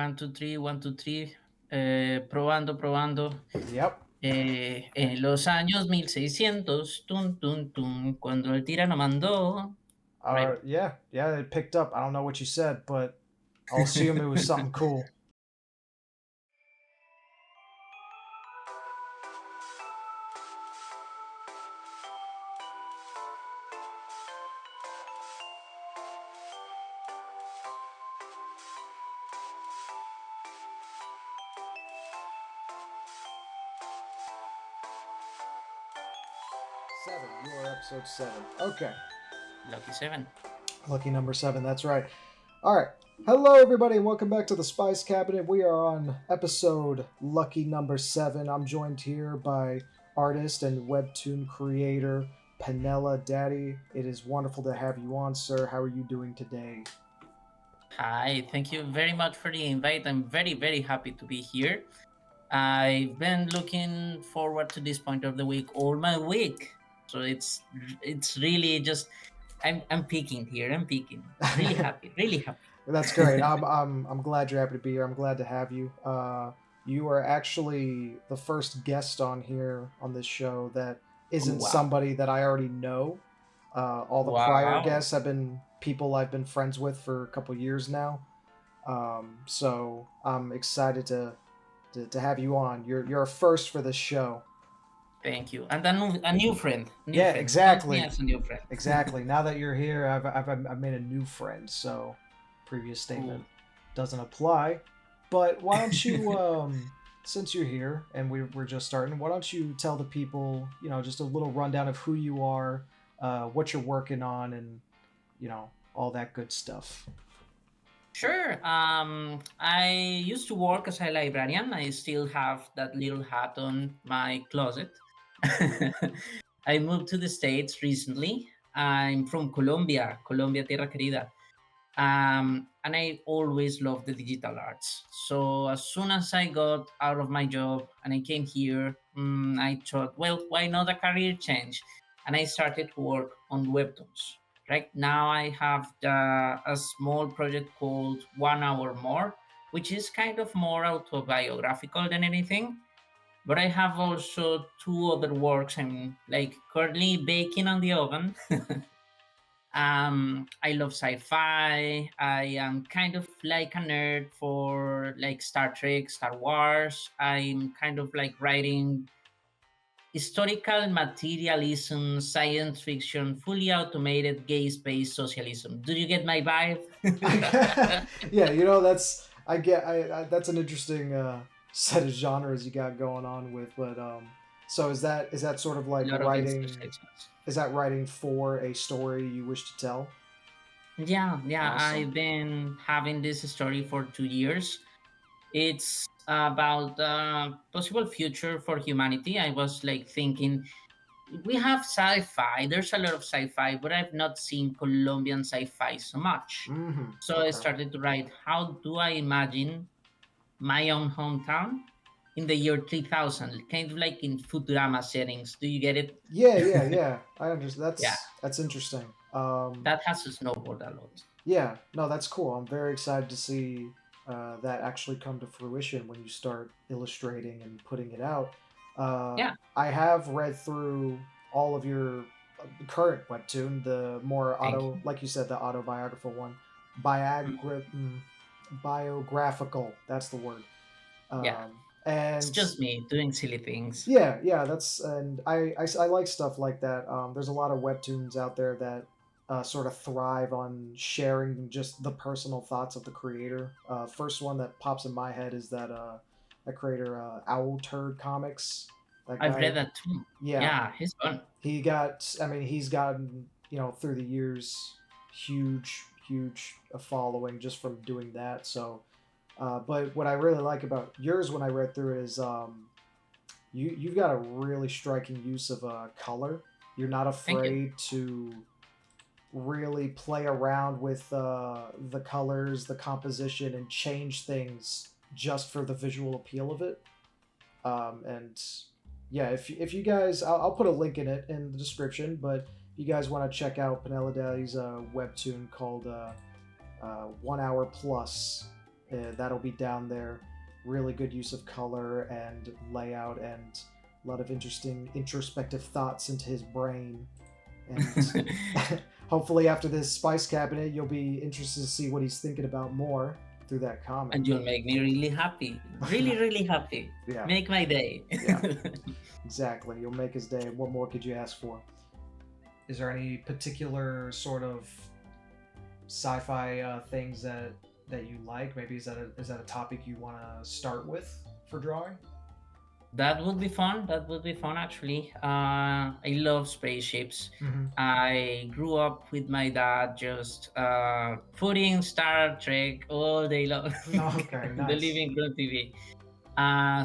1, 2, 3, 1, 2, 3. Probando, probando. Yep. En los años 1600, cuando el tirano mandó. Right. Yeah, it picked up. I don't know what you said, but I'll assume it was something cool. Seven. You are episode 7. Okay. Lucky 7. Lucky number 7. That's right. All right. Hello, everybody, and welcome back to the Spice Cabinet. We are on episode lucky number 7. I'm joined here by artist and webtoon creator PanelaDaddy. It is wonderful to have you on, sir. How are you doing today? Hi, thank you very much for the invite. I'm very, very happy to be here. I've been looking forward to this point of the week all my week. So it's really just I'm peaking here. I'm peaking. Really happy. Really happy. That's great. I'm glad you're happy to be here. I'm glad to have you. You are actually the first guest on here on this show that isn't Wow. somebody that I already know. All the prior guests have been people I've been friends with for a couple years now. So I'm excited to have you on. You're a first for this show. Thank you. And a new friend. Yeah, friend. exactly. Count me as a new friend. Exactly. Now that you're here, I've made a new friend. So previous statement doesn't apply. But why don't you, since you're here and we're just starting, why don't you tell the people, just a little rundown of who you are, what you're working on, and all that good stuff. Sure. I used to work as a librarian. I still have that little hat on my closet. I moved to the States recently. I'm from Colombia, Tierra Querida. And I always loved the digital arts. So as soon as I got out of my job and I came here, I thought, well, why not a career change? And I started to work on webtoons. Right now, I have a small project called 1 Hour More, which is kind of more autobiographical than anything. But I have also 2 other works I'm like currently baking on the oven. I love sci-fi. I am kind of like a nerd for like Star Trek, Star Wars. I'm kind of like writing historical materialism, science fiction, fully automated gay space socialism. Do you get my vibe? Yeah, that's an interesting set of genres you got going on with. But so is that sort of like writing? Is that writing for a story you wish to tell? Yeah. Awesome. I've been having this story for 2 years. It's about a possible future for humanity. I was like thinking, we have sci-fi. There's a lot of sci-fi, but I've not seen Colombian sci-fi so much. Mm-hmm. So I started to write, how do I imagine my own hometown in the year 3000, kind of like in Futurama settings. Do you get it? Yeah. I understand. That's interesting. That has to snowboard a lot. Yeah, no, that's cool. I'm very excited to see that actually come to fruition when you start illustrating and putting it out. Yeah. I have read through all of your current webtoon, the more like you said, the autobiographical one, biographical. That's the word. Yeah. And it's just me doing silly things. Yeah, and I like stuff like that. There's a lot of webtoons out there that sort of thrive on sharing just the personal thoughts of the creator. First one that pops in my head is that creator Owl Turd Comics. I've read that too. Yeah, he's fun. He's gotten through the years huge following just from doing that. So, but what I really like about yours when I read through it is you've got a really striking use of color. You're not afraid to really play around with the colors, the composition, and change things just for the visual appeal of it. And yeah, if you guys, I'll put a link in the description, but if you guys want to check out PanelaDaddy's webtoon called 1 Hour Plus, That'll be down there. Really good use of color and layout, and a lot of interesting introspective thoughts into his brain. And hopefully, after this Spice Cabinet, you'll be interested to see what he's thinking about more through that comic. And you'll make me really happy. Really, really happy. Yeah. Make my day. Yeah. Exactly. You'll make his day. What more could you ask for? Is there any particular sort of sci-fi things that you like? Maybe is that a topic you want to start with for drawing? That would be fun. That would be fun, actually. I love spaceships. Mm-hmm. I grew up with my dad just putting Star Trek all day long. Okay, The nice. living room TV.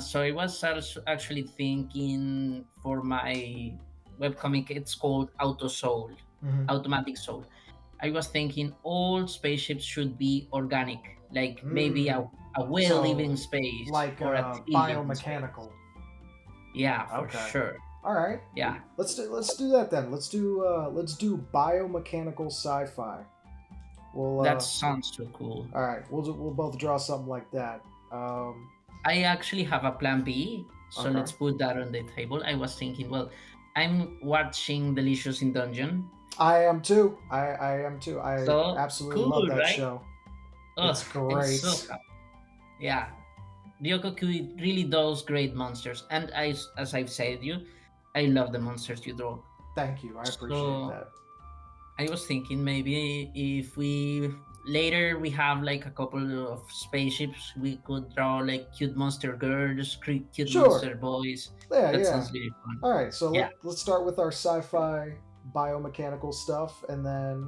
So I was also actually thinking for my webcomic, it's called Auto Soul, Mm-hmm. Automatic Soul. I was thinking all spaceships should be organic, like maybe a whale living in space like or a tree living in space. biomechanical. Yeah, for Okay. sure. All right. Yeah. Let's do that then. Let's do biomechanical sci-fi. Well, That sounds so cool. all right. We'll both draw something like that. I actually have a plan B, so Okay. let's put that on the table. I was thinking, well, I'm watching Delicious in Dungeon. I am too. I am too. I So, absolutely cool, love that right? show. Ugh, It's great. so happy. Yeah, Ryokoku really does great monsters, and as I've said you, I love the monsters you draw. Thank you. I appreciate So that. I was thinking maybe if we later we have like a couple of spaceships, we could draw like cute monster girls, cute Sure. monster boys. Yeah, That yeah. sounds really fun. All right, so Yeah. let's start with our sci-fi biomechanical stuff, and then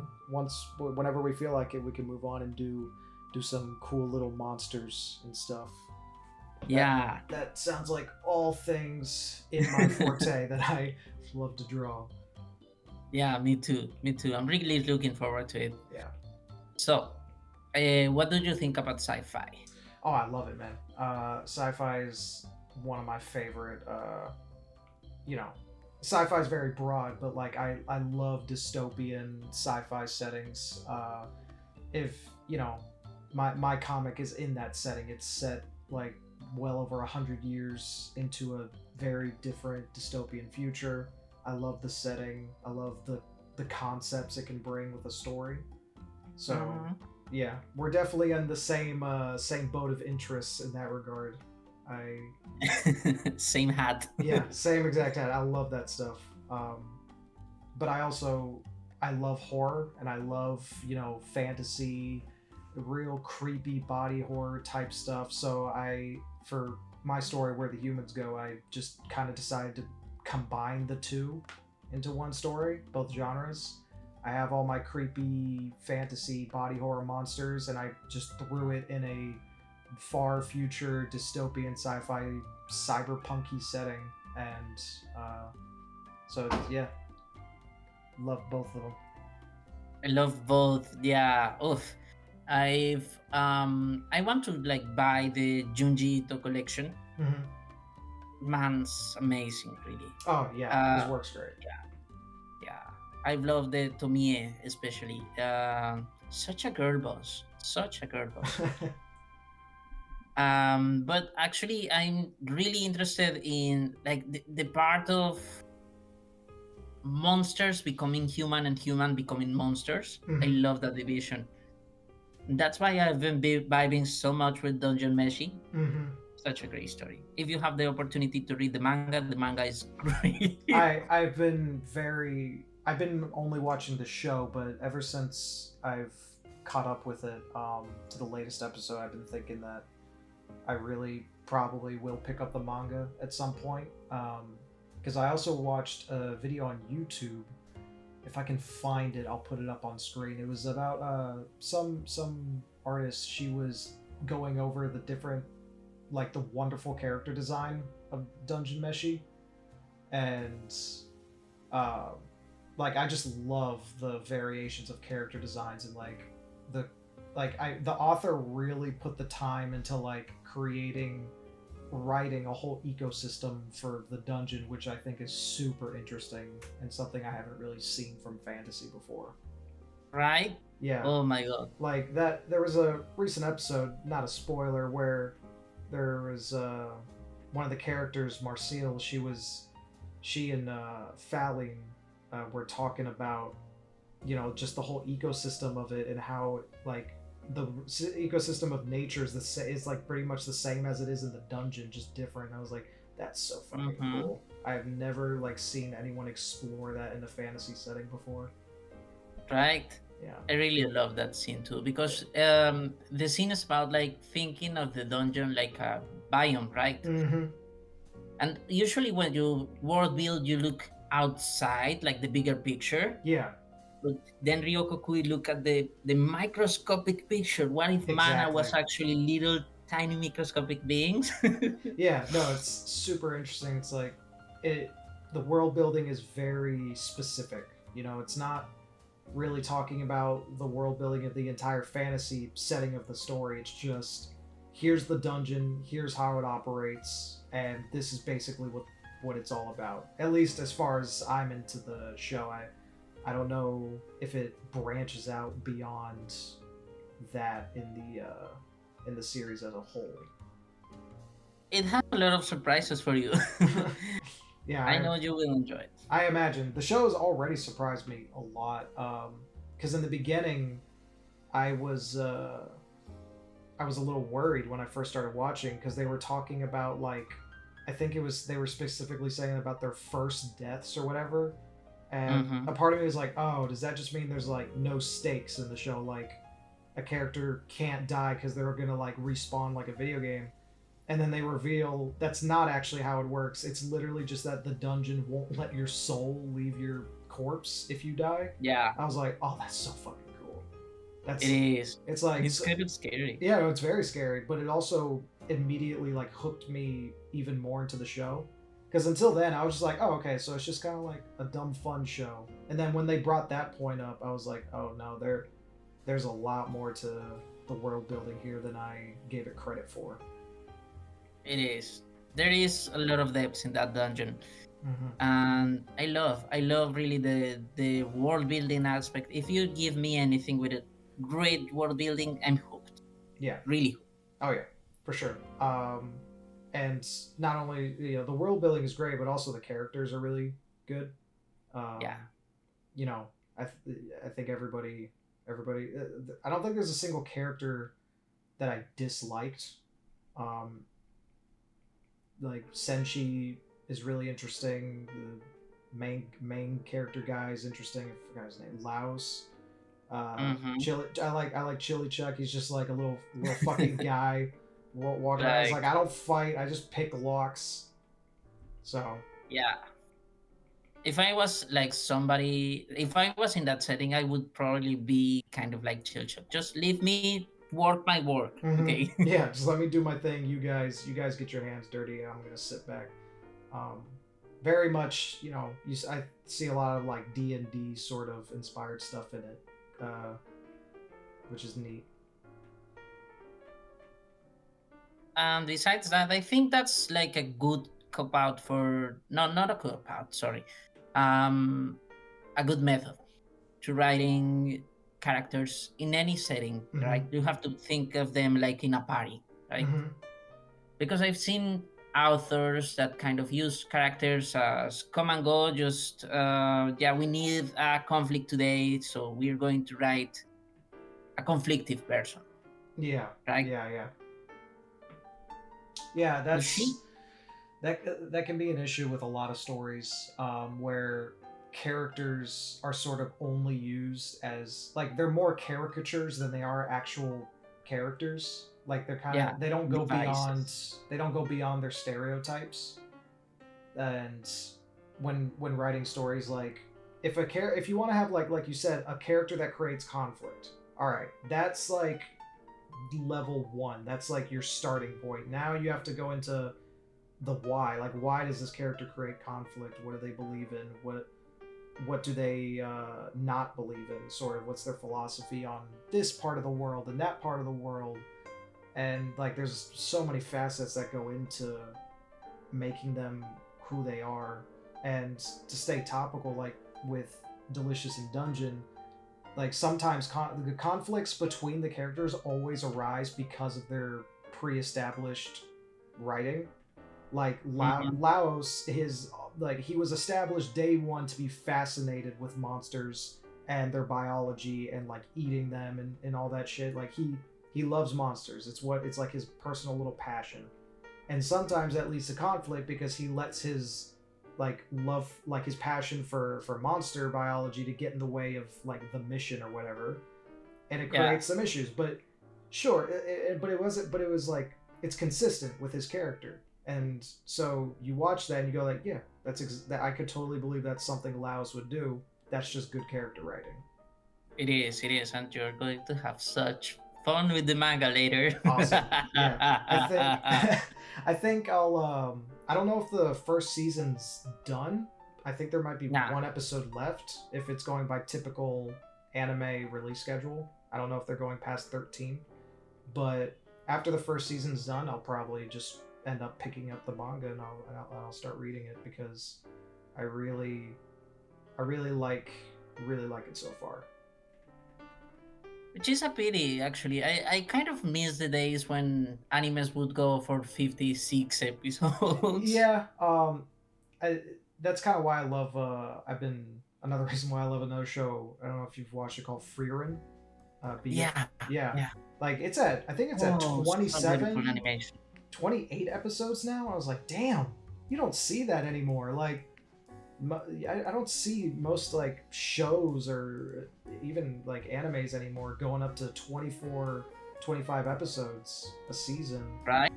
whenever we feel like it, we can move on and do some cool little monsters and stuff. Yeah. That sounds like all things in my forte that I love to draw. Yeah, me too. Me too. I'm really looking forward to it. Yeah. So, what do you think about sci-fi? Oh, I love it, man. Sci-fi is one of my favorite. Sci-fi is very broad, but like I love dystopian sci-fi settings. If my comic is in that setting, it's set like well over 100 years into a very different dystopian future. I love the setting. I love the concepts it can bring with a story. So yeah, we're definitely on the same boat of interests in that regard. Same hat. Yeah, same exact hat. I love that stuff. But I love horror, and I love fantasy, real creepy body horror type stuff. So for my story, Where the Humans Go, I just kind of decided to combine the two into one story, both genres. I have all my creepy fantasy body horror monsters, and I just threw it in a far future dystopian sci-fi cyberpunky setting, and so yeah, love both of them. I love both. Yeah. Oof. I want to like buy the Junji Ito collection. Mm-hmm. Man's amazing, really. Oh yeah, his work's great. Yeah. I've loved the Tomie especially. Such a girl boss. Such a girl boss. But actually, I'm really interested in like the part of monsters becoming human and human becoming monsters. Mhm. I love that division. That's why I've been vibing so much with Dungeon Meshi. Mm-hmm. Such a great story. If you have the opportunity to read the manga is great. I've been only watching the show, but ever since I've caught up with it to the latest episode, I've been thinking that I really probably will pick up the manga at some point. Because I also watched a video on YouTube. If I can find it, I'll put it up on screen. It was about some artist. She was going over the different, like the wonderful character design of Dungeon Meshi, and like I just love the variations of character designs, and like the author really put the time into like writing a whole ecosystem for the dungeon, which I think is super interesting and something I haven't really seen from fantasy before. Right? Yeah, Oh my god. like that. There was a recent episode, not a spoiler, where there was one of the characters, Marcille. She and Faline were talking about, just the whole ecosystem of it and how like the ecosystem of nature is like pretty much the same as it is in the dungeon, just different. I was like, that's so fucking Mm-hmm. cool. I've never like seen anyone explore that in a fantasy setting before. Right? Yeah. I really love that scene too because the scene is about like thinking of the dungeon like a biome, right? Mm-hmm. And usually when you world build, you look outside, like the bigger picture. Yeah. But then Ryoko Kui look at the microscopic picture. What if mana Exactly. was actually little tiny microscopic beings? Yeah. No, it's super interesting. It's like it. The world building is very specific. It's not really talking about the world building of the entire fantasy setting of the story. It's just here's the dungeon, here's how it operates, and this is basically what it's all about. At least as far as I'm into the show, I don't know if it branches out beyond that in the series as a whole. It has a lot of surprises for you. I Yeah, know you will enjoy it. I imagine the show has already surprised me a lot. Because in the beginning, I was uh, I was a little worried when I first started watching because they were talking about like I think it was they were specifically saying about their first deaths or whatever. And Mm-hmm. a part of me was like, oh, does that just mean there's like no stakes in the show? Like a character can't die because they're gonna like respawn like a video game. And then they reveal that's not actually how it works. It's literally just that the dungeon won't let your soul leave your corpse if you die. Yeah, I was like, oh, that's so fucking cool. it That's is. it's like It's kind of scary. yeah, no, it's very scary, but it also immediately like hooked me even more into the show. Because until then, I was just like, oh, okay, so it's just kind of like a dumb fun show. And then when they brought that point up, I was like, oh no, there's a lot more to the world building here than I gave it credit for. It is. There is a lot of depths in that dungeon, Mm-hmm. and I love really the world building aspect. If you give me anything with a great world building, I'm hooked. Yeah. Really hooked. Oh yeah, for sure. And not only the world building is great, but also the characters are really good. Yeah. Um, you know, I think everybody. I don't think there's a single character that I disliked. Um, like Senshi is really interesting. The main character guy is interesting. I forgot his name. Laos. Mm-hmm. Chili. I like Chili Chuck. He's just like a little fucking guy walking around. He's Like, like, I don't fight. I just pick locks. So yeah. If I was like somebody, if I was in that setting, I would probably be kind of like chill, chill. Just leave me work my work, okay? yeah, just let me do my thing. You guys get your hands dirty. I'm gonna sit back. Um, very much, I see a lot of like D&D sort of inspired stuff in it, uh, which is neat. And besides that, I think that's like a good cop out for no, not a cop out. Sorry, um, a good method to writing characters in any setting. Mm-hmm. Right, you have to think of them like in a party, right? Mm-hmm. Because I've seen authors that kind of use characters as come and go. Just yeah, we need a conflict today, so we're going to write a conflictive person, Yeah, right? yeah, yeah, yeah. You see? That can be an issue with a lot of stories, where characters are sort of only used as like they're more caricatures than they are actual characters. Like they're kind Yeah, of devices. they don't go beyond their stereotypes. And when writing stories, like if you want to have like you said a character that creates conflict, all right, that's like level one. That's like your starting point. Now you have to go into the why. Like, why does this character create conflict? What do they believe in? What do they not believe in? Sort of, what's their philosophy on this part of the world and that part of the world? And like, there's so many facets that go into making them who they are. And to stay topical, like with Delicious in Dungeon, like sometimes the conflicts between the characters always arise because of their pre-established writing. Like Mhm. Laos, his like he was established day one to be fascinated with monsters and their biology and like eating them and all that shit. Like he loves monsters. It's like his personal little passion. And sometimes that leads to conflict because he lets his like love like his passion for monster biology to get in the way of like the mission or whatever, and it Yeah, creates some issues. But sure, but it wasn't. But it was like it's consistent with his character, and so you watch that and you go like, yeah, that I could totally believe that's something Laos would do. That's just good character writing. it is. It is, and you're going to have such fun with the manga later. Awesome. Yeah, I think I think I don't know if the first season's done. I think there might be Nah, one episode left if it's going by typical anime release schedule. I don't know if they're going past 13, but after the first season's done, I'll probably just end up picking up the manga and I'll start reading it because I really I really like it so far. which is a pity, actually. I kind of miss the days when animes would go for 56 episodes. Yeah, I, that's kind of why I love. I've been another reason why I love another show. I don't know if you've watched it called Freerin. BF. Yeah, Yeah, yeah. like it's at. I think it's at Oh, so beautiful 27, animation. 28 episodes now. I was like, damn, you don't see that anymore. Like, I don't see most like shows or even like animes anymore going up to 24, 25 episodes a season. Right?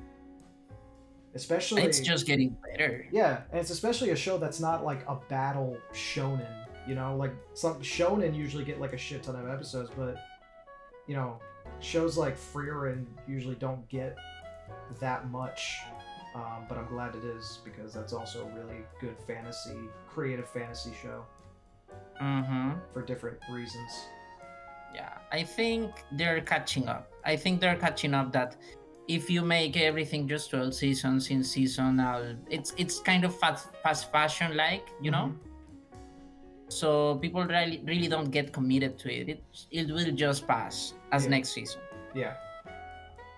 It's Especially just getting better. yeah, and it's especially a show that's not like a battle shonen. You know, like some shonen usually get like a shit ton of episodes, but you know, shows like Frieren usually don't get that much. But I'm glad it is because that's also a really good fantasy, creative fantasy show Mm-hmm. for different reasons. Yeah, I think they're catching up. I think they're catching up that if you make everything just 12 seasons in seasonal, it's kind of fast fashion like, you know? Mm-hmm. So people really don't get committed to it. It will just pass as Yeah, next season. yeah.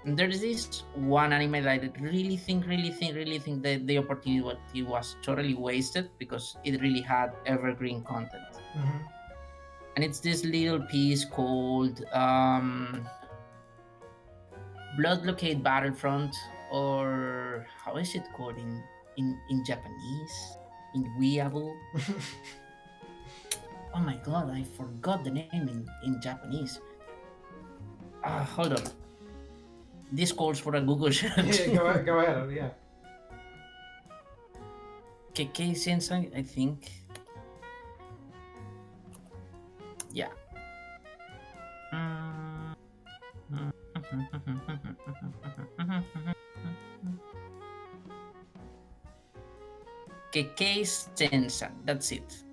And there is this one anime that I really think that the opportunity was totally wasted because it really had evergreen content. Mm-hmm. And it's this little piece called Blood Blockade Battlefront, or how is it called in Japanese? In Weeaboo? Oh my god, I forgot the name in Japanese. Hold on. This calls for a Google search. Yeah, go ahead. Yeah. KK Sensei, I think. Yeah. KK Sensei, that's it.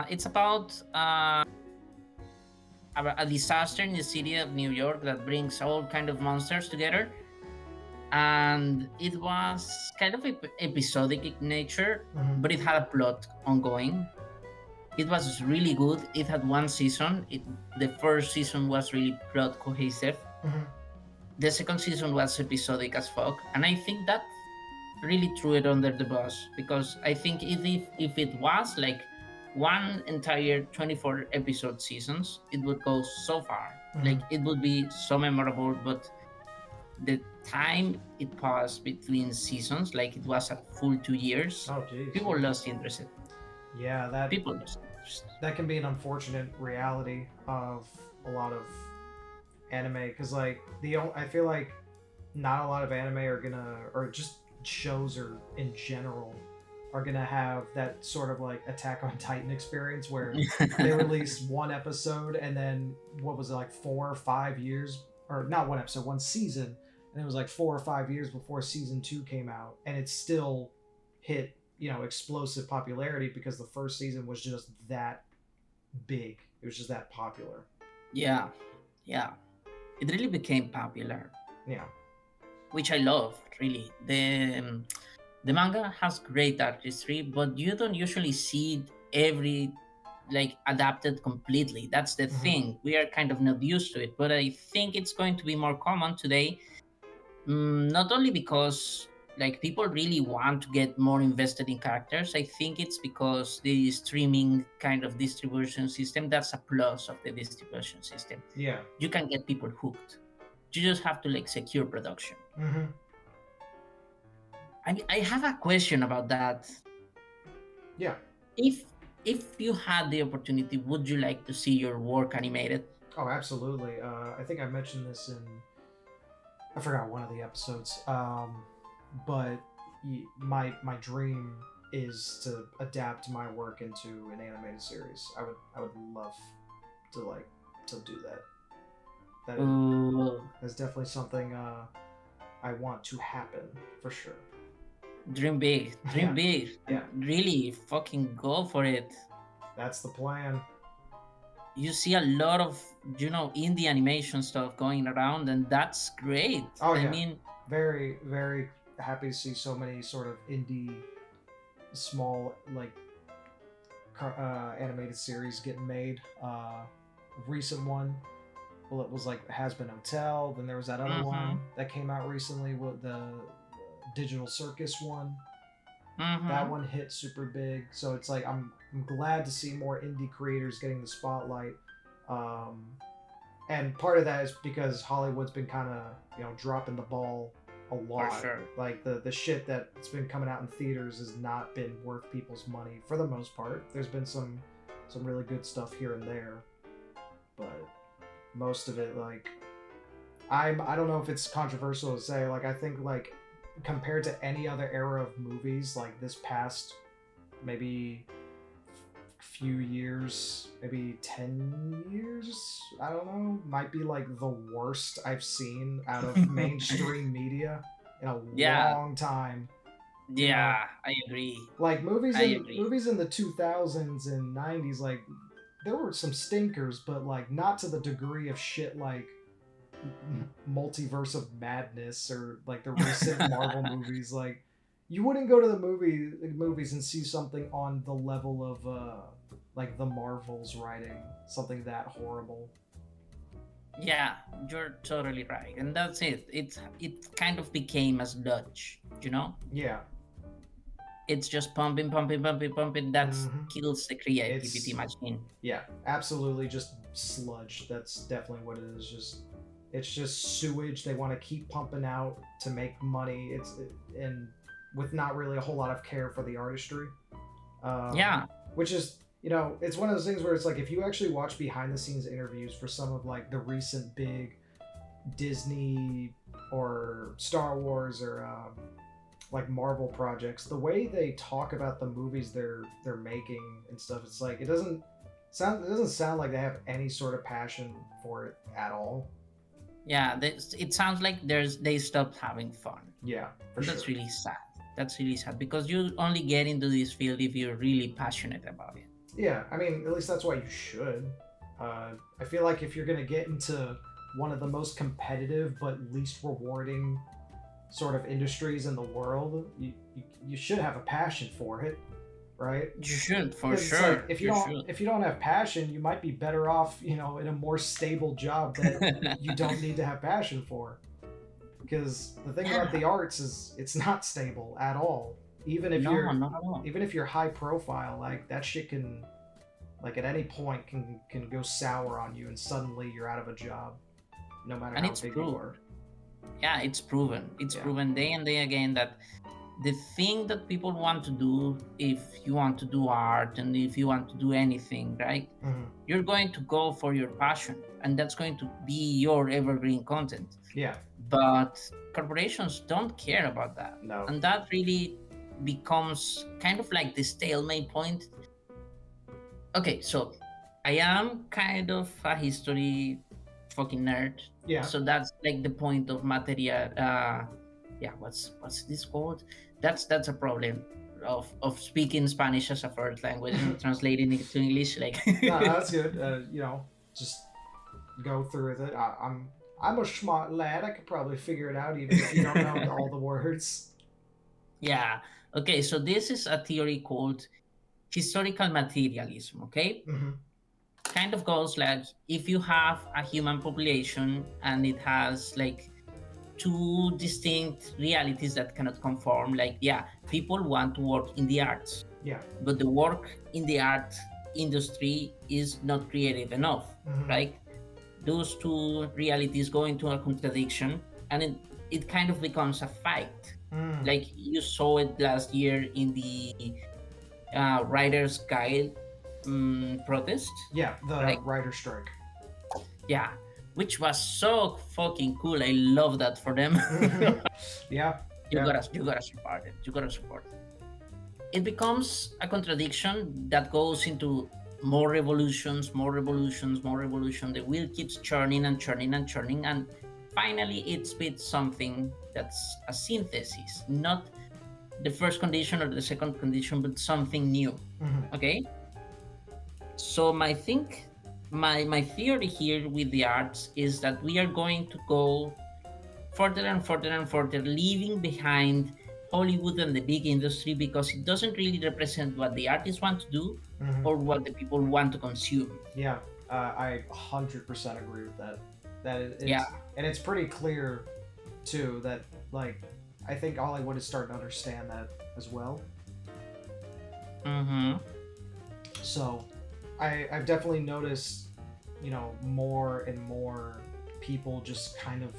It's about a disaster in the city of New York that brings all kind of monsters together, and it was kind of episodic in nature, Mm-hmm. but it had a plot ongoing. It was really good. It had one season. The first season was really plot cohesive. Mm-hmm. The second season was episodic as fuck, and I think that really threw it under the bus because I think if it was like one entire 24 episode seasons, it would go so far. Mm-hmm. Like it would be so memorable, but the time it passed between seasons, like it was a full 2 years, Oh, jeez. people lost interest. Yeah, People lost interest. that can be an unfortunate reality of a lot of anime because like I feel like not a lot of anime are gonna or just shows or in general are gonna have that sort of like Attack on Titan experience where they released one episode and then what was it like 4 or 5 years or not one episode one season and it was like 4 or 5 years before season 2 came out and it still hit explosive popularity because the first season was just that big. It was just that popular. Yeah, yeah. It really became popular, Yeah. which I love. Really, the manga has great artistry, but you don't usually see it every like adapted completely. That's the Hmm. thing. We are kind of not used to it, but I think it's going to be more common today. Not only because like people really want to get more invested in characters. I think it's because the streaming kind of distribution system, that's a plus of the distribution system. Yeah. You can get people hooked. You just have to like secure production. Hmm. I mean, I have a question about that. Yeah. if if you had the opportunity, would you like to see your work animated? Oh, absolutely. I think I mentioned this in, I forgot one of the episodes. But my dream is to adapt my work into an animated series. I would love to like to do that. That is Ooh, that's definitely something I want to happen for sure. dream big, dream Yeah, big. yeah, Really fucking go for it. that's the plan. You see a lot of, indie animation stuff going around, and that's great. Oh I yeah, mean, very very happy to see so many sort of indie, small like animated series getting made. Recent one, well, it was like Has Been Hotel. Then there was that other mm-hmm, one that came out recently with the Digital Circus one. That mm-hmm, one hit super big. So it's like I'm glad to see more indie creators getting the spotlight. Um, and part of that is because Hollywood's been kind of dropping the ball a for lot. sure. Like the shit that's been coming out in theaters has not been worth people's money for the most part. There's been some really good stuff here and there, but most of it, like, I don't know if it's controversial to say, like, I think like compared to any other era of movies, like this past maybe few years, maybe 10 years, I don't know, might be like the worst I've seen out of mainstream media in a Yeah, long time. You know, yeah, I agree. like I agree. movies in the 2000s and 90s, like there were some stinkers, but like not to the degree of shit like Multiverse of Madness or like the recent Marvel movies. Like you wouldn't go to the movies and see something on the level of like the Marvels writing something that horrible. Yeah, you're totally right, and that's it. It kind of became a sludge, Yeah. It's just pumping, pumping, pumping, pumping. That Hmm. kills the creativity It's machine. yeah, absolutely just sludge. That's definitely what it is. It's just sewage they want to keep pumping out to make money. And with not really a whole lot of care for the artistry. Yeah, Which is it's one of those things where it's like if you actually watch behind the scenes interviews for some of like the recent big Disney or Star Wars or like Marvel projects, the way they talk about the movies they're making and stuff, it's like it doesn't sound like they have any sort of passion for it at all. yeah. It sounds like they stopped having fun, Yeah, for and sure. that's really sad. That's really sad because you only get into this field if you're really passionate about it. Yeah, I mean, at least that's why you should. I feel like if you're gonna get into one of the most competitive but least rewarding sort of industries in the world, you should have a passion for it, right? You should, for Because it's like sure. You should. if you don't have passion, you might be better off, in a more stable job that you don't need to have passion for. Because the thing about Yeah. the arts is it's not stable at all. Even if No, you're not at all. even if you're high profile, like that shit can like at any point can go sour on you and suddenly you're out of a job no matter And how it's big you proven. are. Yeah, it's proven. It's Yeah. proven day and day again that the thing that people want to do, if you want to do art and if you want to do anything, right? Hmm. You're going to go for your passion, and that's going to be your evergreen content. Yeah. But corporations don't care about that. No. And that really becomes kind of like the stalemate point. Okay, so I am kind of a history fucking nerd. Yeah. So that's like the point of materia. Yeah, what's this called? That's a problem of speaking Spanish as a first language and translating it to English. Like, No, that's good. Just go through with it. I'm a smart lad. I could probably figure it out even if you don't know all the words. yeah. Okay, so this is a theory called historical materialism, okay? Mm-hmm. Kind of goes like if you have a human population and it has like two distinct realities that cannot conform, like, yeah, people want to work in the arts, Yeah. but the work in the art industry is not creative enough, Mm-hmm. right? Those two realities go into a contradiction, and it kind of becomes a fight. Mm. Like you saw it last year in the Writers Guild protest, Yeah, the right? writer strike. Yeah, which was so fucking cool. I love that for them. Mm-hmm. Yeah. Yeah. You gotta support it. You gotta support it. It becomes a contradiction that goes into more revolutions, more revolutions, more revolution. The wheel keeps churning and churning and churning, and finally it spits something that's a synthesis, not the first condition or the second condition, but something new. Mm-hmm. Okay. So my theory here with the arts is that we are going to go further and further and further, leaving behind Hollywood and the big industry because it doesn't really represent what the artists want to do Mm-hmm. or what the people want to consume. Yeah, I 100% agree with that. It's Yeah. and it's pretty clear too that like I think Hollywood is starting to understand that as well. Mm-hmm. So I've definitely noticed, more and more people just kind of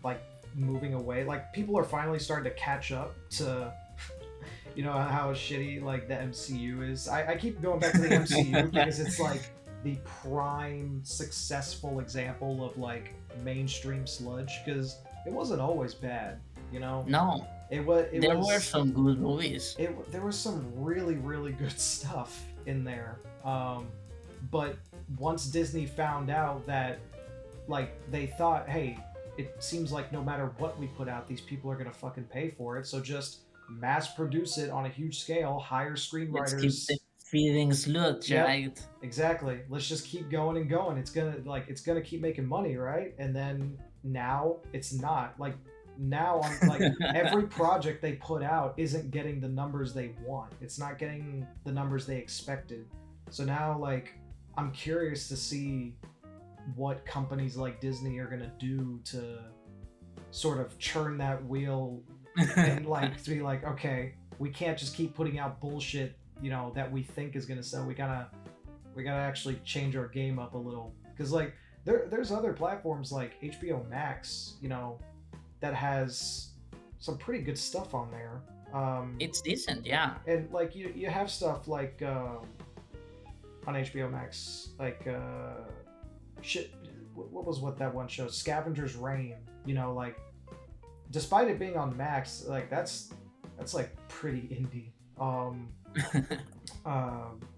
like moving away. Like people are finally starting to catch up to how shitty like the MCU is. I keep going back to the MCU because it's like the prime successful example of like mainstream sludge because it wasn't always bad, No, It was. there were some good movies. There was some really really good stuff in there. But once Disney found out that, like, they thought, hey, it seems like no matter what we put out, these people are gonna fucking pay for it. So just mass produce it on a huge scale, hire Let's keep screenwriters. the feeding Sludge, Yep, right? exactly. Let's just keep going and going. It's gonna keep making money, right? And then now it's not. Like now on like every project they put out isn't getting the numbers they want. It's not getting the numbers they expected. So now like I'm curious to see what companies like Disney are gonna do to sort of churn that wheel and like to be like, okay, we can't just keep putting out bullshit, that we think is gonna sell. We gotta actually change our game up a little because like there's other platforms like HBO Max, that has some pretty good stuff on there. It's decent, yeah. And like you have stuff like on HBO Max, like shit. What was that one show? Scavenger's Reign. Like despite it being on Max, like that's like pretty indie.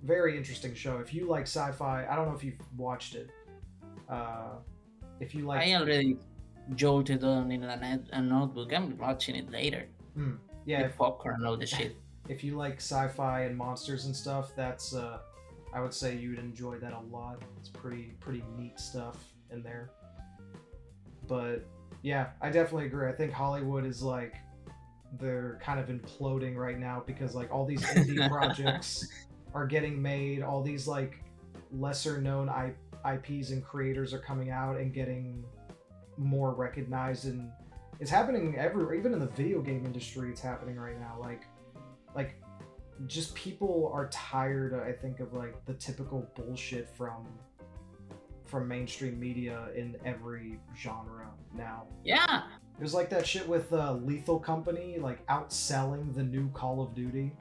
Very interesting show. If you like sci-fi, I don't know if you've watched it. If you like, I already jolted on in a notebook. I'm watching it later. Yeah, With popcorn and all the shit. if you like sci-fi and monsters and stuff, that's I would say you would enjoy that a lot. It's pretty neat stuff in there. But yeah, I definitely agree. I think Hollywood is like they're kind of imploding right now because like all these indie projects are getting made, all these like lesser known IPs and creators are coming out and getting more recognized, and it's happening everywhere. Even in the video game industry it's happening right now. Like just people are tired, I think, of like the typical bullshit from mainstream media in every genre now. Yeah. There's like that shit with Lethal Company like outselling the new Call of Duty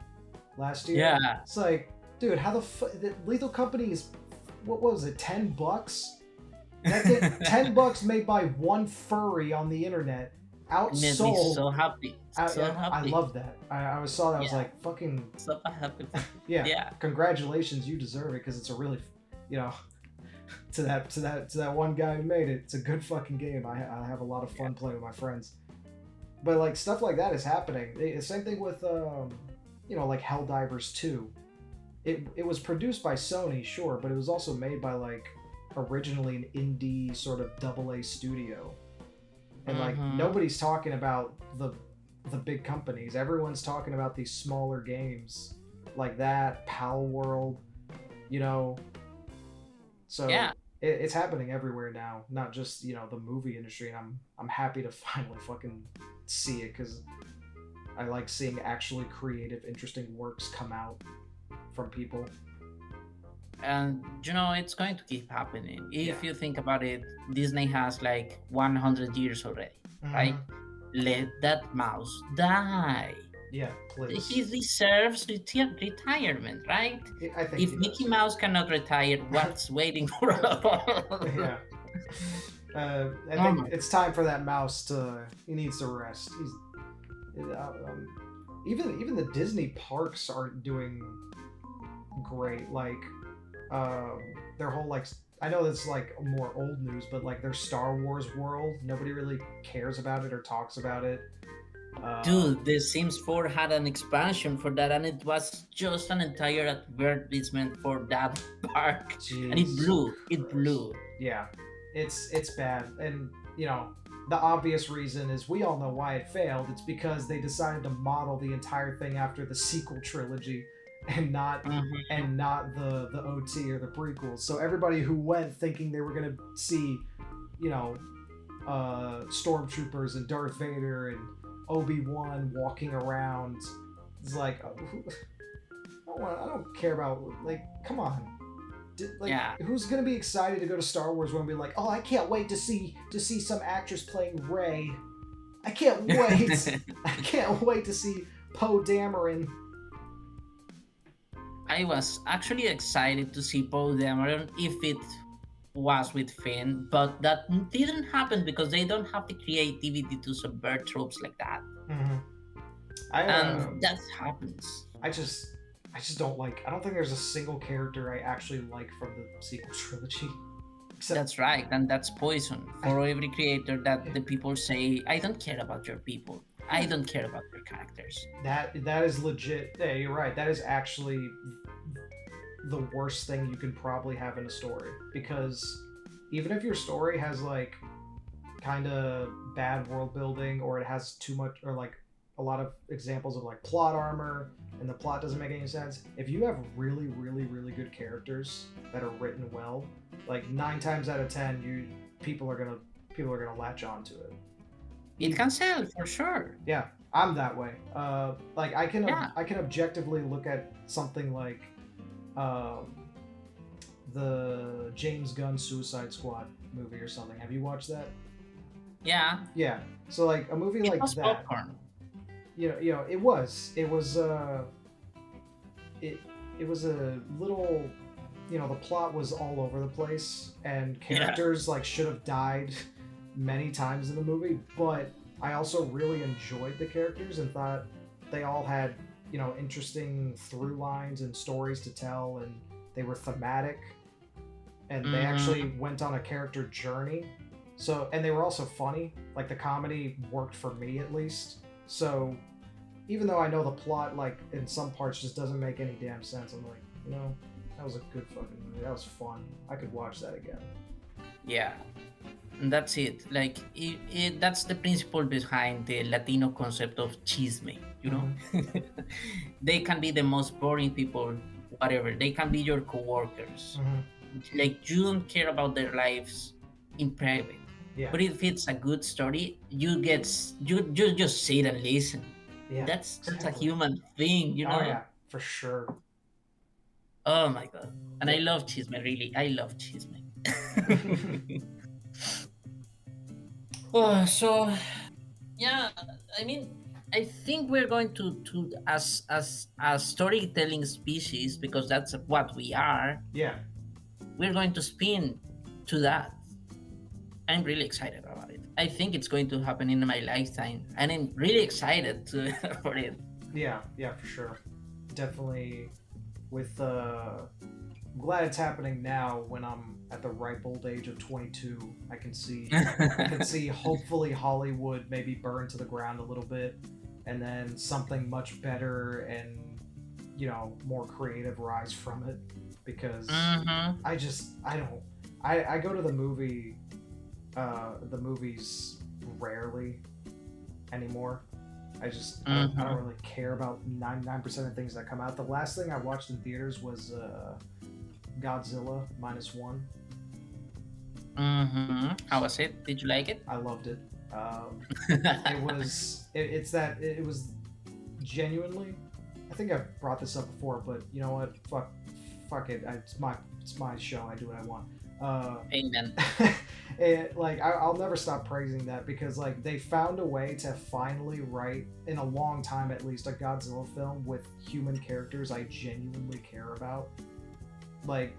last year. Yeah. It's like, dude, how the Lethal Company is, what was it, $10? That thing, $10 made by one furry on the internet, Made me outsold. so happy. So I happy. love that. I saw that. I was Yeah. like, fucking So happy. yeah. Yeah. Congratulations, you deserve it because it's a really, to that one guy who made it. It's a good fucking game. I have a lot of fun playing with my friends. But like stuff like that is happening. The same thing with like Helldivers 2. It was produced by Sony, sure, but it was also made by like originally an indie sort of AA studio. And like nobody's talking about the big companies. Everyone's talking about these smaller games like that, Pal World, you know. So Yeah, it's happening everywhere now, not just the movie industry. And I'm happy to finally fucking see it because I like seeing actually creative, interesting works come out from people. and it's going to keep happening. Yeah. If you think about it, Disney has like 100 years already, right? Hmm. Let that mouse die. Yeah, He please. deserves retirement, right? I think If he Mickey does. Mouse cannot retire, what's waiting for us? Yeah. I Oh think my it's time for that mouse to. He needs to rest. Even the Disney parks aren't doing great. Like, um, their whole like. I know that's like more old news, but like their Star Wars world, nobody really cares about it or talks about it. Dude, the Sims 4 had an expansion for that, and it was just an entire advertisement for that park, and it Jesus blew. It Christ. blew. Yeah, it's bad, and the obvious reason is we all know why it failed. It's because they decided to model the entire thing after the sequel trilogy, and not Mhm. the OT or the prequels. So everybody who went thinking they were gonna see, you know, stormtroopers and Darth Vader and Obi-Wan walking around, is like, I don't care about, like, come on. Like, Yeah. who's gonna be excited to go to Star Wars when we like, oh, I can't wait to see some actress playing Rey. I can't wait. I can't wait to see Poe Dameron. I was actually excited to see Poe Dameron if it was with Finn, but that didn't happen because they don't have the creativity to subvert tropes like that, Mm-hmm. I and that happens. I just I just don't like. I don't think there's a single character I actually like from the sequel trilogy, except That's right, and that's poison I for every creator that yeah, the people say, I don't care about your people. I yeah, don't care about your characters. that is legit. Yeah, you're right. That is actually the worst thing you can probably have in a story, because even if your story has like kind of bad world building, or it has too much, or like a lot of examples of like plot armor and the plot doesn't make any sense, if you have really really really good characters that are written well, like 9 times out of 10 people are gonna latch on to it. It can sell for sure. Yeah, I'm that way. Like Yeah. I can objectively look at something like um, the James Gunn Suicide Squad movie or something. Have you watched that? Yeah. Yeah. So like a movie It like was that, popcorn. it it was a little, the plot was all over the place and Yeah. characters like should have died many times in the movie, but I also really enjoyed the characters and thought they all had, interesting through lines and stories to tell, and they were thematic, and they actually Hmm. went on a character journey. So, and they were also funny. Like the comedy worked for me at least. So, even though I know the plot, like in some parts, just doesn't make any damn sense, I'm like, that was a good fucking movie. That was fun. I could watch that again. Yeah. And that's it. Like, that's the principle behind the Latino concept of chisme, you know? Mm-hmm. They can be the most boring people, whatever. They can be your coworkers. Mm-hmm. Like, you don't care about their lives in private. Yeah. But if it's a good story, you just sit and listen. Yeah. That's a Exactly. human thing, you Oh know? yeah, for sure. Oh my god. And I Yeah. love chisme, really. I love chisme. So yeah, I mean, I think we're going to as storytelling species, because that's what we are. Yeah. We're going to spin to that. I'm really excited about it. I think it's going to happen in my lifetime, and I'm really excited for it. Yeah. Yeah. For sure. Definitely. With I'm glad it's happening now when I'm at the ripe old age of 22. I can see hopefully Hollywood maybe burn to the ground a little bit, and then something much better and more creative rise from it, because Mm-hmm. I don't I go to the movies rarely anymore. I don't Mm-hmm. really care about 99% of things that come out. The last thing I watched in theaters was Godzilla minus one. Mm-hmm. How was it? Did you like it? I loved it. It's that it was genuinely. I think I've brought this up before, but you know what? Fuck it. It's my show. I do what I want. Amen. I'll never stop praising that because like they found a way to finally write in a long time at least a Godzilla film with human characters I genuinely care about. Like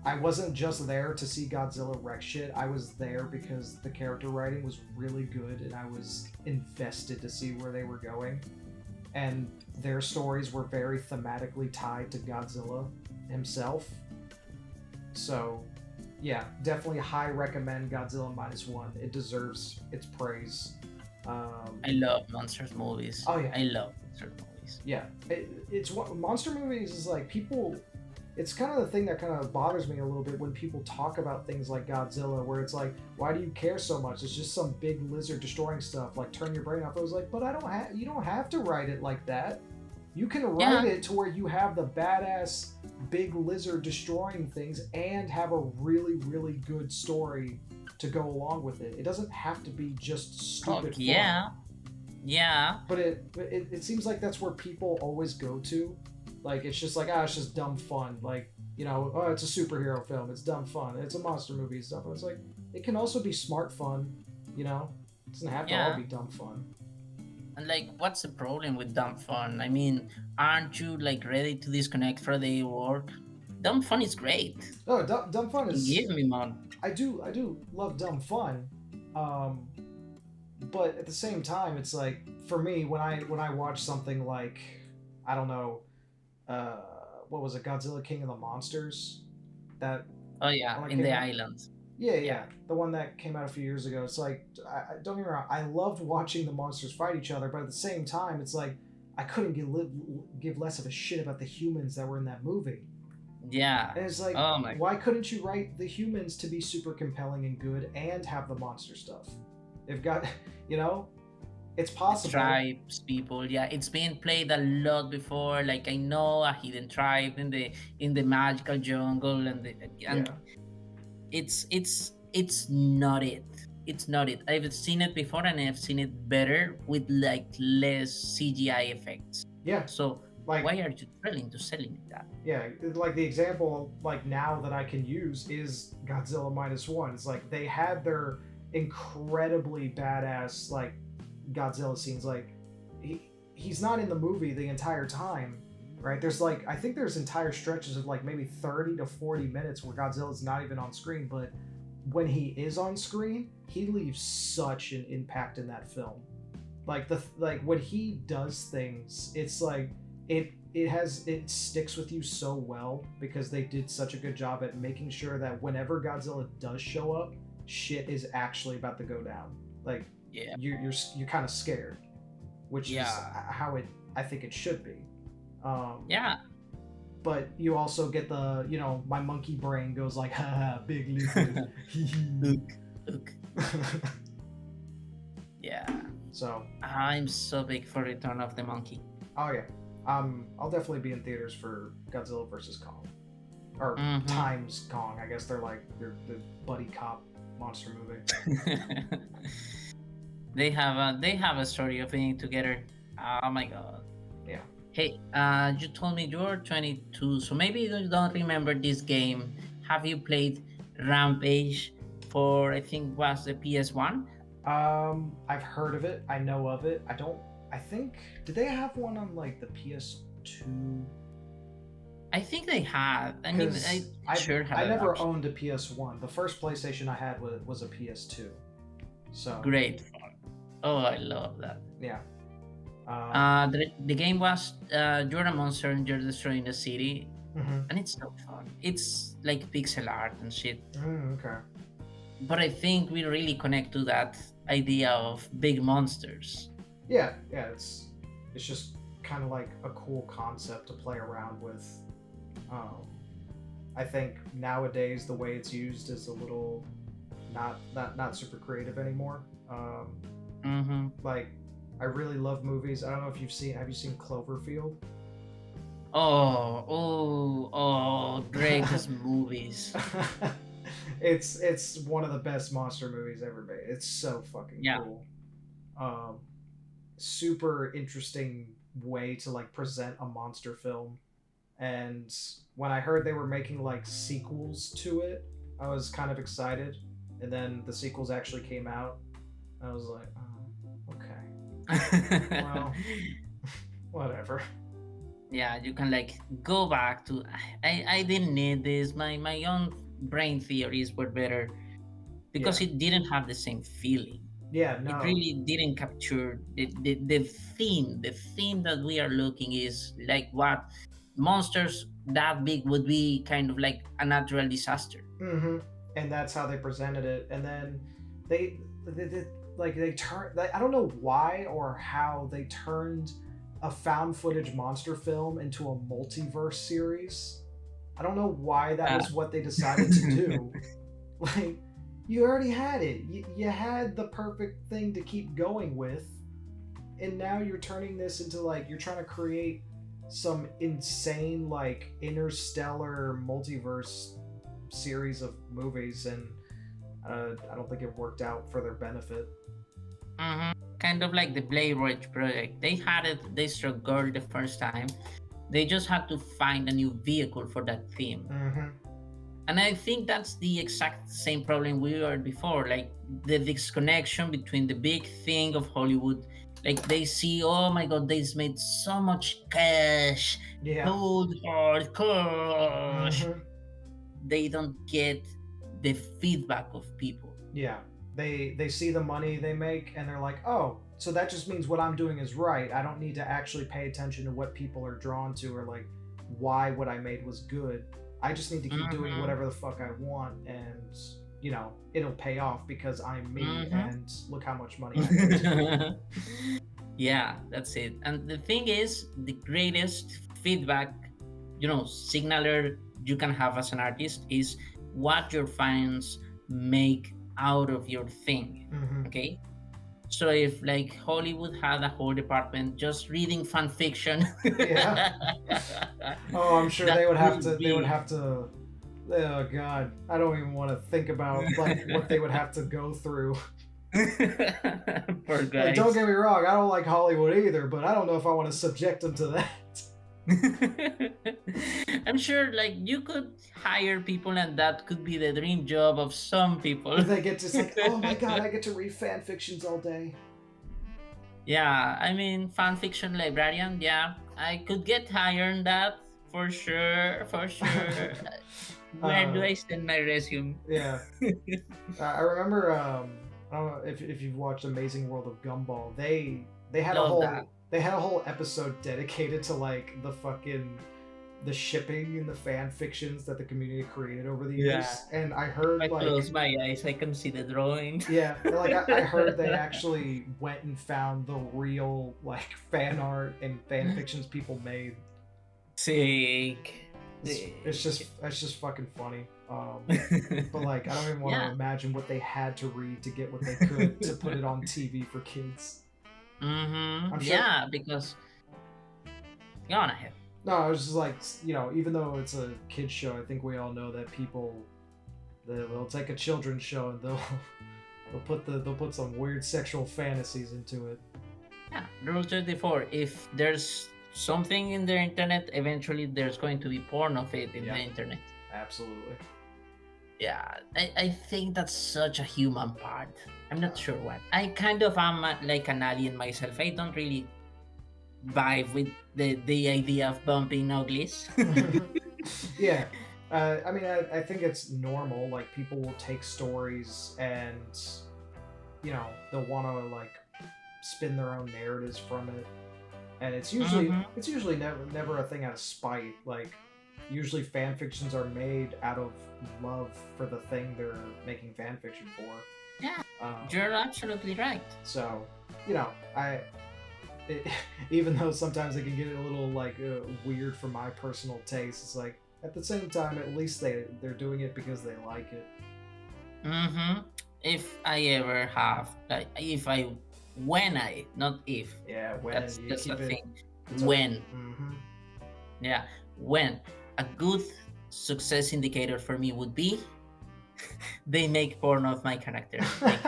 I wasn't just there to see Godzilla wreck shit. I was there because the character writing was really good and I was invested to see where they were going. And their stories were very thematically tied to Godzilla himself. So, yeah, definitely high recommend Godzilla minus one. It deserves its praise. I love monsters movies. Oh yeah, I love monster movies. yeah. It's what monster movies is like. People, it's kind of the thing that kind of bothers me a little bit when people talk about things like Godzilla, where it's like, why do you care so much? It's just some big lizard destroying stuff. Like, turn your brain off. I was like, but I don't have. You don't have to write it like that. You can write Yeah, it to where you have the badass big lizard destroying things and have a really, really good story to go along with it. It doesn't have to be just fuck stupid fun. yeah, yeah, But it seems like that's where people always go to. Like it's just like it's just dumb fun. Like oh, it's a superhero film. It's dumb fun. It's a monster movie and stuff. And it's like it can also be smart fun. You know, it doesn't have to all yeah. be dumb fun. And like, what's the problem with dumb fun? I mean, aren't you like ready to disconnect for the work? Dumb fun is great. Oh, dumb fun Give is. me more. I do love dumb fun. Um, but at the same time, it's like for me when I watch something like I don't know, uh, what was it, Godzilla King of the Monsters, that Oh yeah, one that in the came out. islands. Yeah, Yeah, yeah, the one that came out a few years ago. It's like don't get me wrong, I loved watching the monsters fight each other, but at the same time, it's like I couldn't give less of a shit about the humans that were in that movie. yeah. And it's like, Oh my why couldn't you write the humans to be super compelling and good and have the monster stuff? They've got, you know, it's possible. tribes people, yeah, it's been played a lot before. Like, I know a hidden tribe in the magical jungle, and Yeah. it's not it. It's not it. I've seen it before, and I've seen it better with like less CGI effects. Yeah. So Like, why are you trying to selling me that? yeah, like the example, like now that I can use is Godzilla minus one. It's like they had their incredibly badass, like, Godzilla scenes. Like, he's not in the movie the entire time, right? There's like, I think there's entire stretches of like maybe 30 to 40 minutes where Godzilla's not even on screen, but when he is on screen, he leaves such an impact in that film. Like when he does things, it's like it sticks with you so well because they did such a good job at making sure that whenever Godzilla does show up, shit is actually about to go down. Like Yeah, you're kind of scared, which is yeah, how I think it should be. Um, yeah. but you also get the my monkey brain goes like ha big lizard. Look, look. Yeah, So I'm so big for Return of the Monkey. oh yeah, I'll definitely be in theaters for Godzilla versus Kong, or Mm-hmm. Times Kong. I guess they're like they're the buddy cop monster movie. They have a story of being together. Oh my god. Yeah. Hey, you told me you're 22, so maybe you don't remember this game. Have you played Rampage for, I think was the PS1? I've heard of it. I know of it. I don't. I think did they have one on like the PS2? I think they had. I mean, I Because sure had I an never option. owned a PS1. The first PlayStation I had was a PS2. So Great fun. Oh, I love that. yeah. Um, The game was you're a monster and you're destroying the city, mhm. and it's so fun. It's like pixel art and shit. Okay. But I think we really connect to that idea of big monsters. Yeah, yeah. It's just kind of like a cool concept to play around with. Um, I think nowadays the way it's used is a little not super creative anymore. Mm-hmm. Like I really love movies. I don't know if you've seen. Have you seen Cloverfield? Greatest movies. It's one of the best monster movies ever made. It's so fucking Yeah. cool. Um, Super interesting way to like present a monster film. And when I heard they were making like sequels to it, I was kind of excited. And then the sequels actually came out. I was like, oh, okay, well, whatever. Yeah, you can like go back to I didn't need this. My own brain theories were better Yeah, because it didn't have the same feeling. yeah, It no, really didn't capture the theme. The theme that we are looking is like what monsters that big would be kind of like a natural disaster. mm-hmm. And that's how they presented it. And then they like they turned. I don't know why or how they turned a found footage monster film into a multiverse series. I don't know why that Uh, was what they decided to do. Like, you already had it. You had the perfect thing to keep going with, and now you're turning this into like you're trying to create some insane like interstellar multiverse series of movies, and I don't think it worked out for their benefit. Kind of like the Blair Witch Project. They had it. They struggled the first time. They just had to find a new vehicle for that theme. Mm-hmm. And I think that's the exact same problem we were before, like the disconnection between the big thing of Hollywood. Like they see, oh my god, they made so much cash, Yeah. cold hard cash. Mm-hmm. They don't get the feedback of people. Yeah. They see the money they make and they're like, oh, so that just means what I'm doing is right. I don't need to actually pay attention to what people are drawn to or like why what I made was good. I just need to keep doing Mhm. whatever the fuck I want, and it'll pay off because I'm me, Mhm. and look how much money I made. Yeah, that's it. And the thing is, the greatest feedback, signaler you can have as an artist is what your fans make out of your thing. Mm-hmm. Okay. So if like Hollywood had a whole department just reading fan fiction, Yeah. Oh, I'm sure that they would have would to. They would be have to. Oh God, I don't even want to think about like what they would have to go through. poor Like, don't guys. get me wrong, I don't like Hollywood either, but I don't know if I want to subject them to that. I'm sure like you could hire people and that could be the dream job of some people. They get just like, oh my God, I get to read fan fictions all day. Yeah, I mean fan fiction librarian, yeah. I could get hired on that for sure, for sure. Where do uh, I send my resume? yeah, I remember. I don't know if you've watched Amazing World of Gumball. They had a Love that. whole episode dedicated to like the shipping and the fan fictions that the community created over the years. Yeah. And I If heard I like close my eyes, I can see the drawing. yeah, like I heard they actually went and found the real like fan art and fan fictions people made. Sick. It's just fucking funny. But like I don't even want to Yeah. imagine what they had to read to get what they could to put it on TV for kids. Mm-hmm. I'm sure. Yeah, because go on ahead. No, I was just like, even though it's a kids show, I think we all know that people they'll take a children's show and they'll put some weird sexual fantasies into it. Yeah, Rule 34. If there's something in the internet, eventually there's going to be porn of it in Yeah. the internet. Absolutely. Yeah, I think that's such a human part. I'm not sure what. I kind of am like an alien myself. I don't really vibe with the idea of bumping uglies. Yeah. I mean, I think it's normal. Like, people will take stories and, they'll want to, like, spin their own narratives from it. And it's usually never a thing out of spite. Like, usually fan fictions are made out of love for the thing they're making fan fiction for. Yeah, you're absolutely right. So, even though sometimes it can get a little like weird for my personal taste, it's like at the same time, at least they're doing it because they like it. Mm-hmm. If I ever have, like, if I when I, not if. Yeah, when you That's the keep it. thing. It's a. When, Mm-hmm. yeah, when. A good success indicator for me would be they make porn of my character. Like,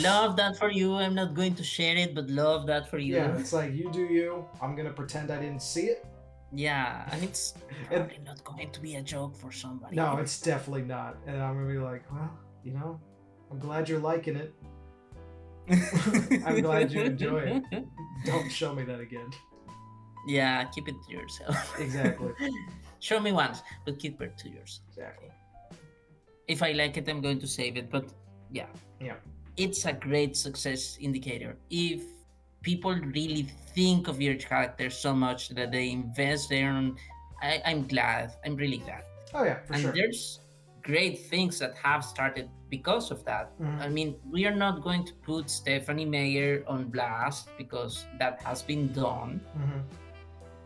love that for you. I'm not going to share it, but love that for Yeah, you. it's like you do you. I'm gonna pretend I didn't see it. Yeah, and it's And probably not going to be a joke for somebody. no, it's definitely not. And I'm gonna be like, well, I'm glad you're liking it. I'm glad you enjoy it. Don't show me that again. Yeah, keep it to yourself. Exactly. Show me once, but keep it to yourself. Exactly. If I like it, I'm going to save it. But yeah, Yeah. it's a great success indicator. If people really think of your character so much that they invest there, I'm glad. I'm really glad. Oh yeah, for And sure. there's great things that have started because of that. Mm-hmm. I mean, we are not going to put Stephanie Meyer on blast because that has been done, Mm-hmm.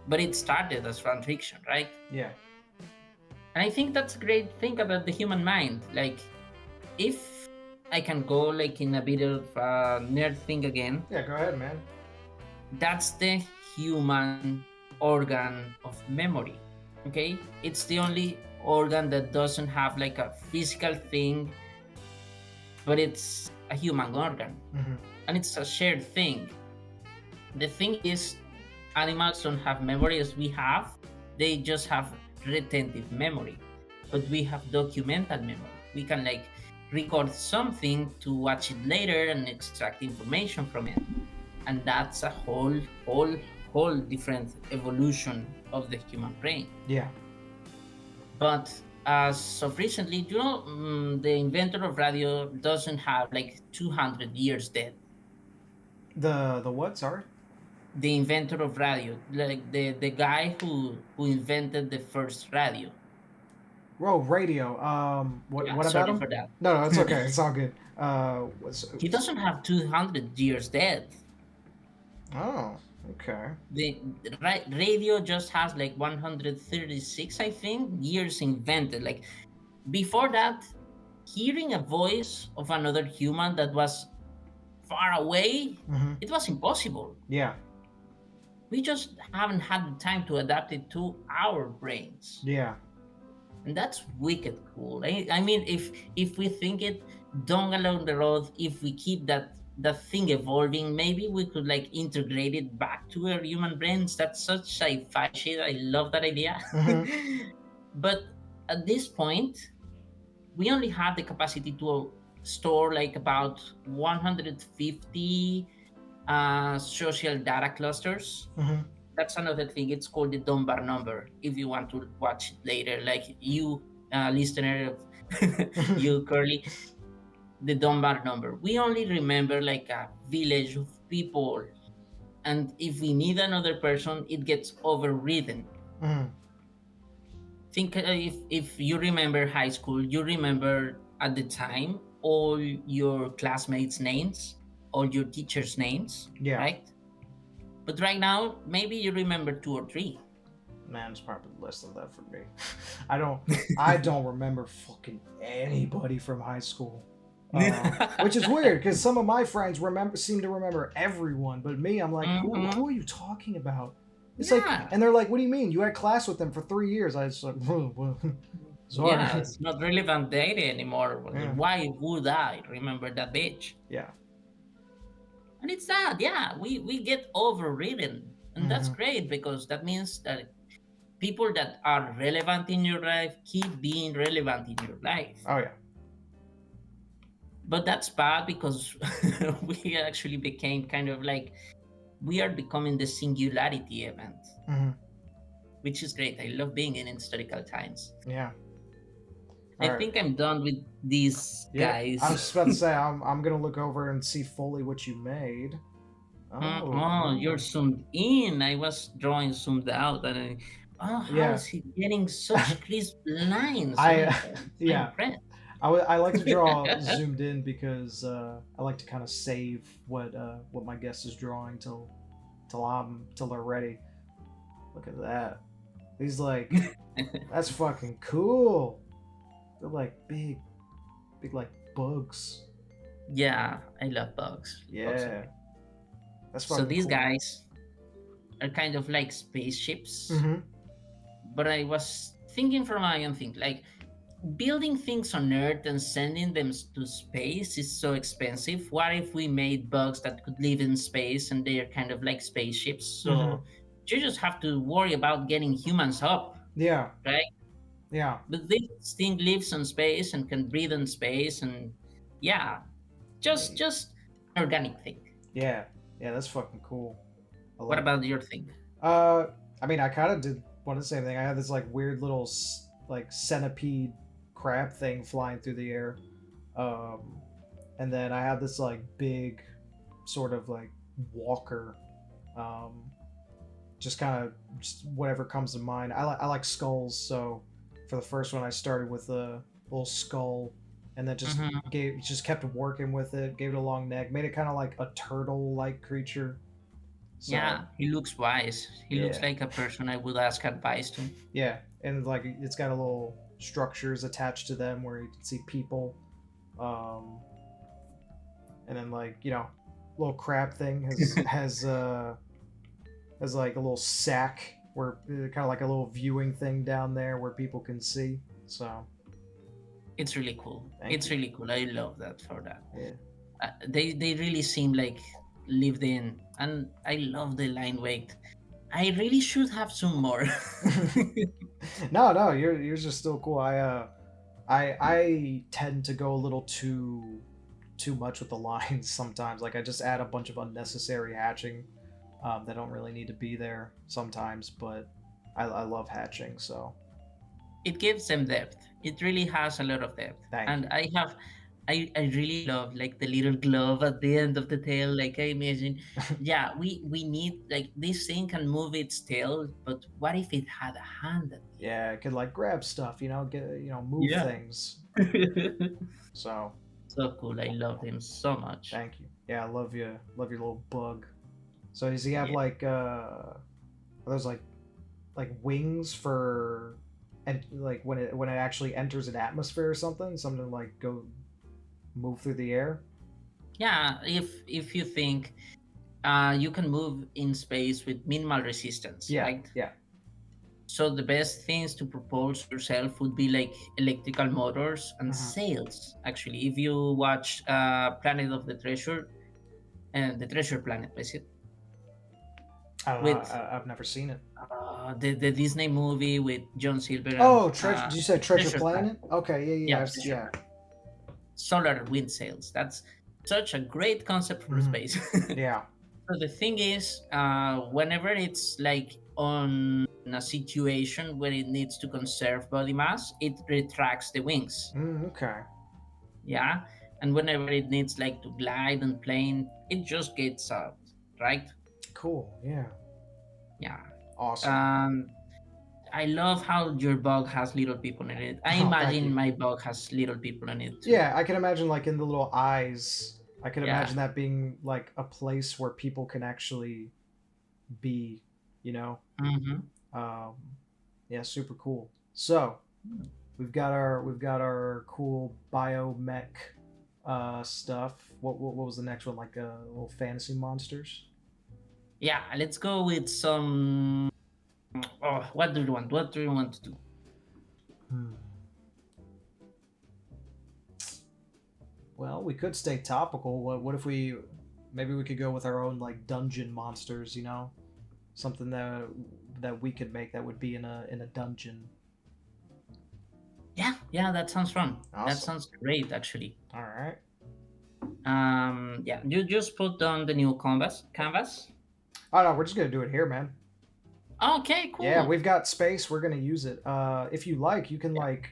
but it started as fan fiction, right? Yeah. And I think that's a great thing about the human mind. Like, if I can go like in a bit of a nerd thing again, Yeah, go ahead, man. that's the human organ of memory. Okay, it's the only organ that doesn't have like a physical thing, but it's a human organ, Mm-hmm. and it's a shared thing. The thing is, animals don't have memory as we have, they just have retentive memory, but we have documental memory. We can like record something to watch it later and extract information from it, and that's a whole different evolution of the human brain. Yeah. But as of recently, the inventor of radio doesn't have like 200 years dead. The what? Sorry. The inventor of radio, like the guy who invented the first radio. Oh, radio. Yeah, What about sorry him? for that. No, it's okay. It's all good. He doesn't have 200 years dead. Oh, okay. The radio just has like 136, I think, years invented. Like before that, hearing a voice of another human that was far away, Mm-hmm. it was impossible. Yeah. We just haven't had the time to adapt it to our brains. Yeah. And that's wicked cool. I mean, if we think it down along the road, if we keep that thing evolving, maybe we could like integrate it back to our human brains. That's such sci-fi shit. I love that idea. Mm-hmm. But at this point, we only have the capacity to store like about 150 social data clusters. Mm-hmm. That's another thing. It's called the Dunbar number. If you want to watch it later, like you, listener, you Curly, the Dunbar number. We only remember like a village of people, and if we need another person, it gets overridden. Mm-hmm. Think if you remember high school, you remember at the time all your classmates' names, all your teachers' names, Yeah. right? But right now, maybe you remember 2 or 3. Man, it's probably less than that for me. I don't remember fucking anybody from high school. Which is weird because some of my friends seem to remember everyone, but me, I'm like, who are you talking about? It's like, and they're like, what do you mean? You had class with them for 3 years. I was like, sorry. Yeah, it's not relevant data anymore. Yeah. Why would I remember that bitch? Yeah. And it's that, yeah, we get overridden, and that's Mhm. great because that means that people that are relevant in your life keep being relevant in your life. Oh yeah. But that's bad because we actually became kind of like we are becoming the singularity event, Mhm. which is great. I love being in historical times. Yeah. I All right. think I'm done with these Yeah, guys. I was just about to say I'm gonna look over and see fully what you made. Oh, you're zoomed in. I was drawing zoomed out, and how Yeah. is he getting such crisp lines? I I'm yeah. impressed. I like to draw zoomed in because I like to kind of save what my guest is drawing till they're ready. Look at that. He's like, that's fucking cool. They're like big like bugs. Yeah, I love bugs. Bugs are Yeah, great. that's So fucking these cool. guys are kind of like spaceships, Mm-hmm. but I was thinking from my own thing, like building things on Earth and sending them to space is so expensive. What if we made bugs that could live in space and they're kind of like spaceships? Mm-hmm. So you just have to worry about getting humans up, Yeah, right? yeah, But this thing lives in space and can breathe in space, and yeah, yeah, just an organic thing. yeah, yeah. That's fucking cool. I What like it. about your thing? Uh, I mean, I kind of did one of the same thing. I had this like weird little like centipede crab thing flying through the air. Um, and then I had this like big sort of like walker. Um, just kind of just whatever comes to mind. I like skulls, so for the first one I started with a little skull, and then Hmm. just kept working with it. Gave it a long neck, made it kind of like a turtle like creature. So Yeah, he looks wise. He looks yeah, like a person I would ask advice to. yeah, and like it's got a little structures attached to them where you can see people. Um, and then like little crab thing has like a little sack where kind of like a little viewing thing down there where people can see. So It's really cool. thank It's you. really cool. I love that for that. Yeah. They really seem like lived in, and I love the line weight. I really should have some more. No, no, you're just still cool. I tend to go a little too much with the lines sometimes. Like I just add a bunch of unnecessary hatching that don't really need to be there sometimes. But I love hatching, so It gives them depth. It really has a lot of depth. thank And you. I really love like the little glove at the end of the tail. Like I imagine, yeah, we need like this thing can move its tail, but what if it had a hand at the end? Yeah, I could like grab stuff, get move Yeah. things. So So cool. I love him so much. thank you. Yeah, I love your little bug. So does he have Yeah. like are those like wings for and like when it actually enters an atmosphere or something to like go move through the air? Yeah, if you think you can move in space with minimal resistance, Yeah, right? yeah. So the best things to propose yourself would be like electrical motors and Hmm. sails. Actually, if you watch Planet of the Treasure and the Treasure Planet, basically, I don't know. with I've never seen it. the Disney movie with John Silver and Oh, treasure. Did you say Treasure Treasure Planet. Planet? Okay, yeah, yeah, Yeah, Treasure yeah. Planet. Solar wind sails. That's such a great concept for Hmm. space. Yeah. So the thing is, whenever it's like on a situation where it needs to conserve body mass, it retracts the wings. Okay. Yeah, and whenever it needs like to glide and plane, it just gets out, right? Cool. Yeah. Yeah. Awesome. Um, I love how your bug has little people in it. I Oh, thank imagine you. my bug has little people in it too. Yeah, I can imagine like in the little eyes. I can Yeah. imagine that being like a place where people can actually be. You know. Mm-hmm. Um, yeah, super cool. So we've got our cool biomech stuff. What was the next one? Like little fantasy monsters. Yeah. Let's go with some. Oh, what do you want? What do you want to do? Hmm. Well, we could stay topical. What if we maybe we could go with our own like dungeon monsters? Something that we could make that would be in a dungeon. Yeah. Yeah. That sounds fun. That Awesome. sounds great, actually. All right. Yeah. You just put on the new canvas. Canvas. Oh no, we're just gonna do it here, man. Okay. Yeah, Cool. we've got space. We're gonna use it. If you like, you can Yeah. like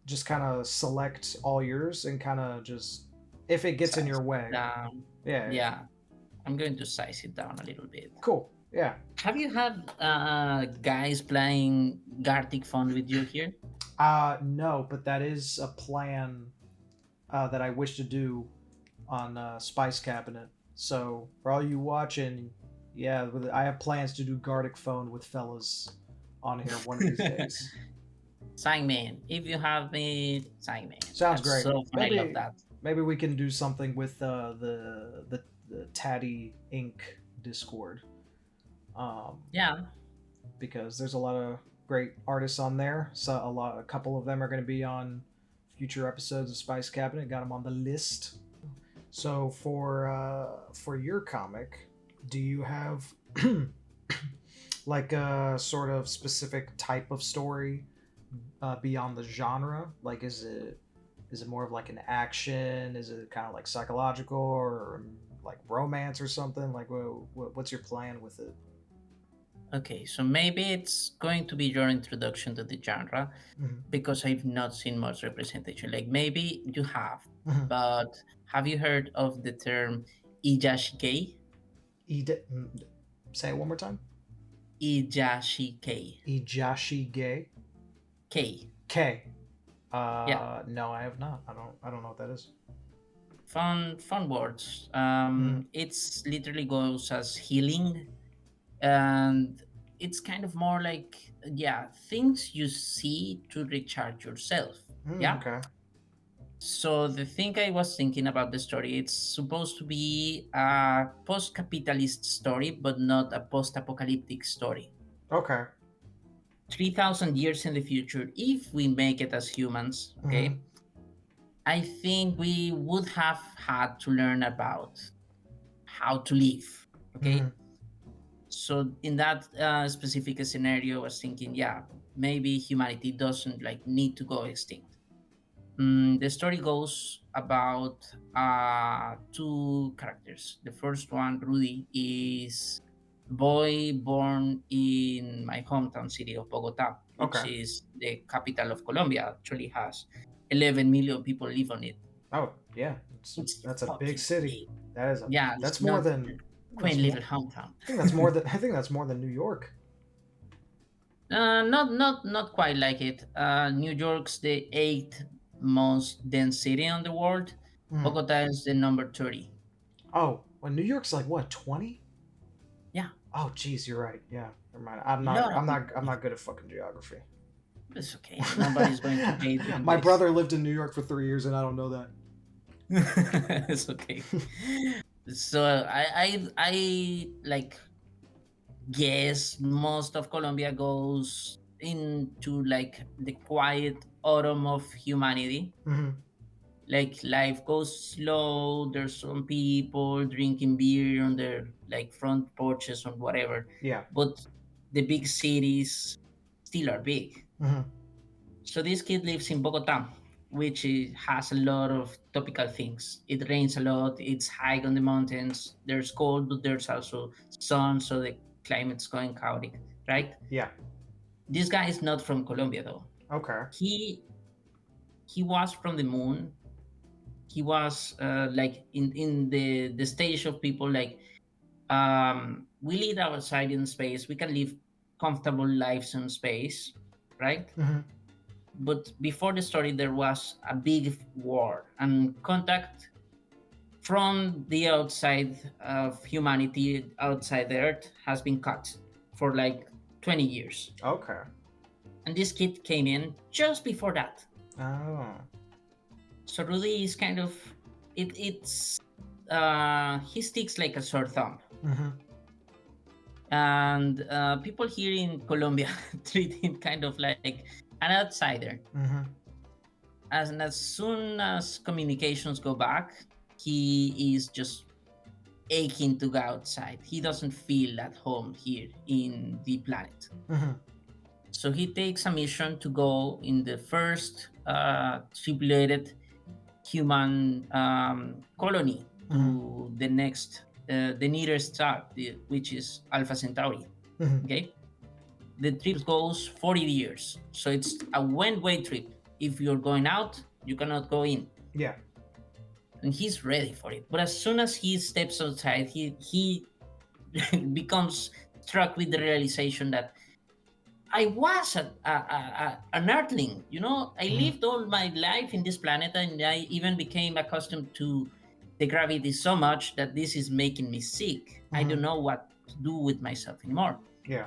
just kind of select all yours and kind of just if it gets in Size your it way. down. Yeah, yeah. Yeah. I'm going to size it down a little bit. Cool. Yeah. Have you had guys playing Gartic Fun with you here? No, but that is a plan that I wish to do on Spice Cabinet. So for all you watching, yeah, I have plans to do Gardic Phone with fellas on here one of these days. Sign me in. If you have me, sign me in. Sounds That's great. so fun. I love Maybe that. Maybe we can do something with the Taddy Inc. Discord, um, Yeah. because there's a lot of great artists on there. So a couple of them are going to be on future episodes of Spice Cabinet. Got them on the list. So for your comic, do you have like a sort of specific type of story beyond the genre? Like, is it more of like an action? Is it kind of like psychological or like romance or something? Like, what's your plan with it? Okay, so maybe it's going to be your introduction to the genre Hmm. because I've not seen much representation. Like maybe you have, Hmm. but have you heard of the term Ijashike? Say it one more time. Ijashike. Ijashi gay. K. K. Yeah, No, I have not. I don't know what that is. fun words. Mm-hmm. It's literally goes as healing, and it's kind of more like, yeah, things you see to recharge yourself. Mm, Yeah. okay. So the thing I was thinking about the story, it's supposed to be a post-capitalist story, but not a post-apocalyptic story. Okay. 3,000 years in the future, if we make it as humans, Mm-hmm. okay, I think we would have had to learn about how to live, Mm-hmm. okay. So in that specific scenario, I was thinking, yeah, maybe humanity doesn't like need to go extinct. The story goes about two characters. The first one, Rudy, is a boy born in my hometown city of Bogota, which Okay. is the capital of Colombia. Actually, has 11 million people live on it. Oh yeah, It's that's a big fucking city. big. That is a Yeah, it's that's more not than a quaint that's more. little hometown. I think that's more than I think that's more than New York. Not quite like it. New York's the eighth most dense city on the world. Mm. Bogota is the number 30. Oh, well, New York's like what 20? Yeah, Oh, geez, you're right. Yeah, never mind. lot of people I'm live. not good at fucking geography. It's okay. Nobody's going to pay you My anyways. brother lived in New York for 3 years, and I don't know that. It's okay. So I like guess most of Colombia goes into like the quiet autumn of humanity. Hmm. Like life goes slow. There's some people drinking beer on their like front porches or whatever, Yeah. but the big cities still are big. Hmm. So this kid lives in Bogota, which has a lot of topical things. It rains a lot. It's high on the mountains. There's cold, but there's also sun, so the climate's going chaotic, right? Yeah. This guy is not from Colombia though. Okay. He he was from the moon. He was like in the stage of people like we live outside in space. We can live comfortable lives in space, right? Hmm. But before the story there was a big war and contact from the outside of humanity outside the earth has been cut for like 20 years, Okay. and this kid came in just before that. Oh. So Rudy is kind of it's he sticks like a sore thumb, Hmm. and people here in Colombia treat him kind of like an outsider. Hmm. As soon as communications go back, he is just aching to go outside. He doesn't feel at home here in the planet. Hmm. So he takes a mission to go in the first tripulated human colony Hmm. to the nearest star, which is Alpha Centauri. Hmm. Okay, the trip goes 40 years, so it's a one-way trip. If you're going out, you cannot go in, Yeah. and he's ready for it. But as soon as he steps outside, he becomes struck with the realization that I was an earthling. You know, I Hmm. lived all my life in this planet, and I even became accustomed to the gravity so much that this is making me sick. I Hmm. don't know what to do with myself anymore. Yeah.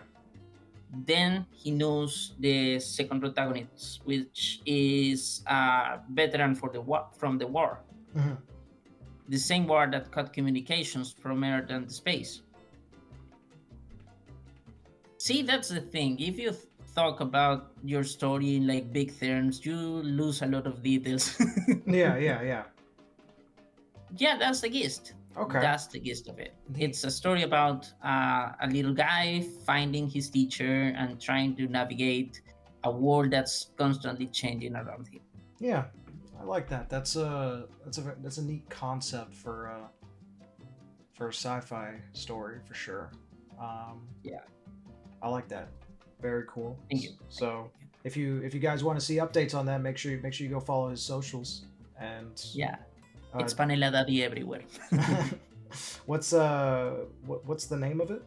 Then he knows the second protagonist, which is a veteran for the war, from the war. Mhm. The same word that cut communications from Earth and space. See, that's the thing. If you talk about your story in like big terms, you lose a lot of details. Yeah, yeah, yeah. Yeah, that's the gist. Okay. That's the gist of it. Neat. It's a story about a little guy finding his teacher and trying to navigate a world that's constantly changing around him. Yeah, I like that. That's a neat concept for a sci-fi story for sure. Um, Yeah, I like that. Very cool. thank you. Thank you. So Thank you. if you guys want to see updates on that, make sure you go follow his socials. And Yeah, uh, it's PanelaDaddy everywhere. what's the name of it?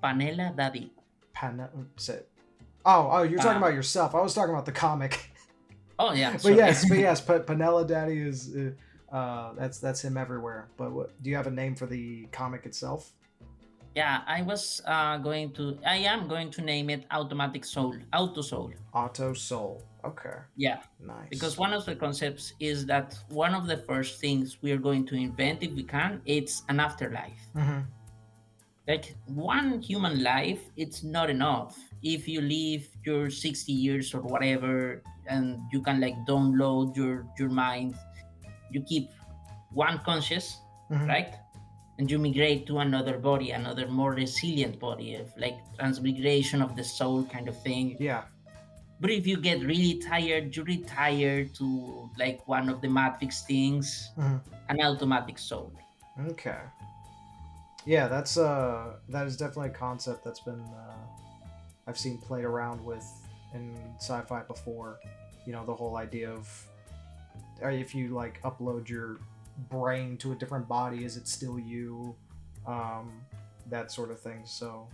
PanelaDaddy. Say it. Oh, you're talking Uh, about yourself. I was talking about the comic. oh yeah, but sorry. yes, Panela Daddy is that's him everywhere. But do you have a name for the comic itself? Yeah, I am going to name it Automatic Soul, Auto Soul. Auto Soul. Okay, Yeah, because nice. one of the concepts is that one of the first things we are going to invent, if we can, it's an afterlife. Mm-hmm. Like one human life, it's not enough. If you live your 60 years or whatever, and you can like download your mind, you keep one conscious, Mm-hmm. right? And you migrate to another body, another more resilient body, of like transmigration of the soul kind of thing. Yeah. But if you get really tired, you retire to like one of the Matrix things, Mm-hmm. an automatic soul. Okay. Yeah, that is definitely a concept that's been I've seen played around with in sci-fi before. The whole idea of if you like upload your brain to a different body, is it still you? Um, that sort of thing. So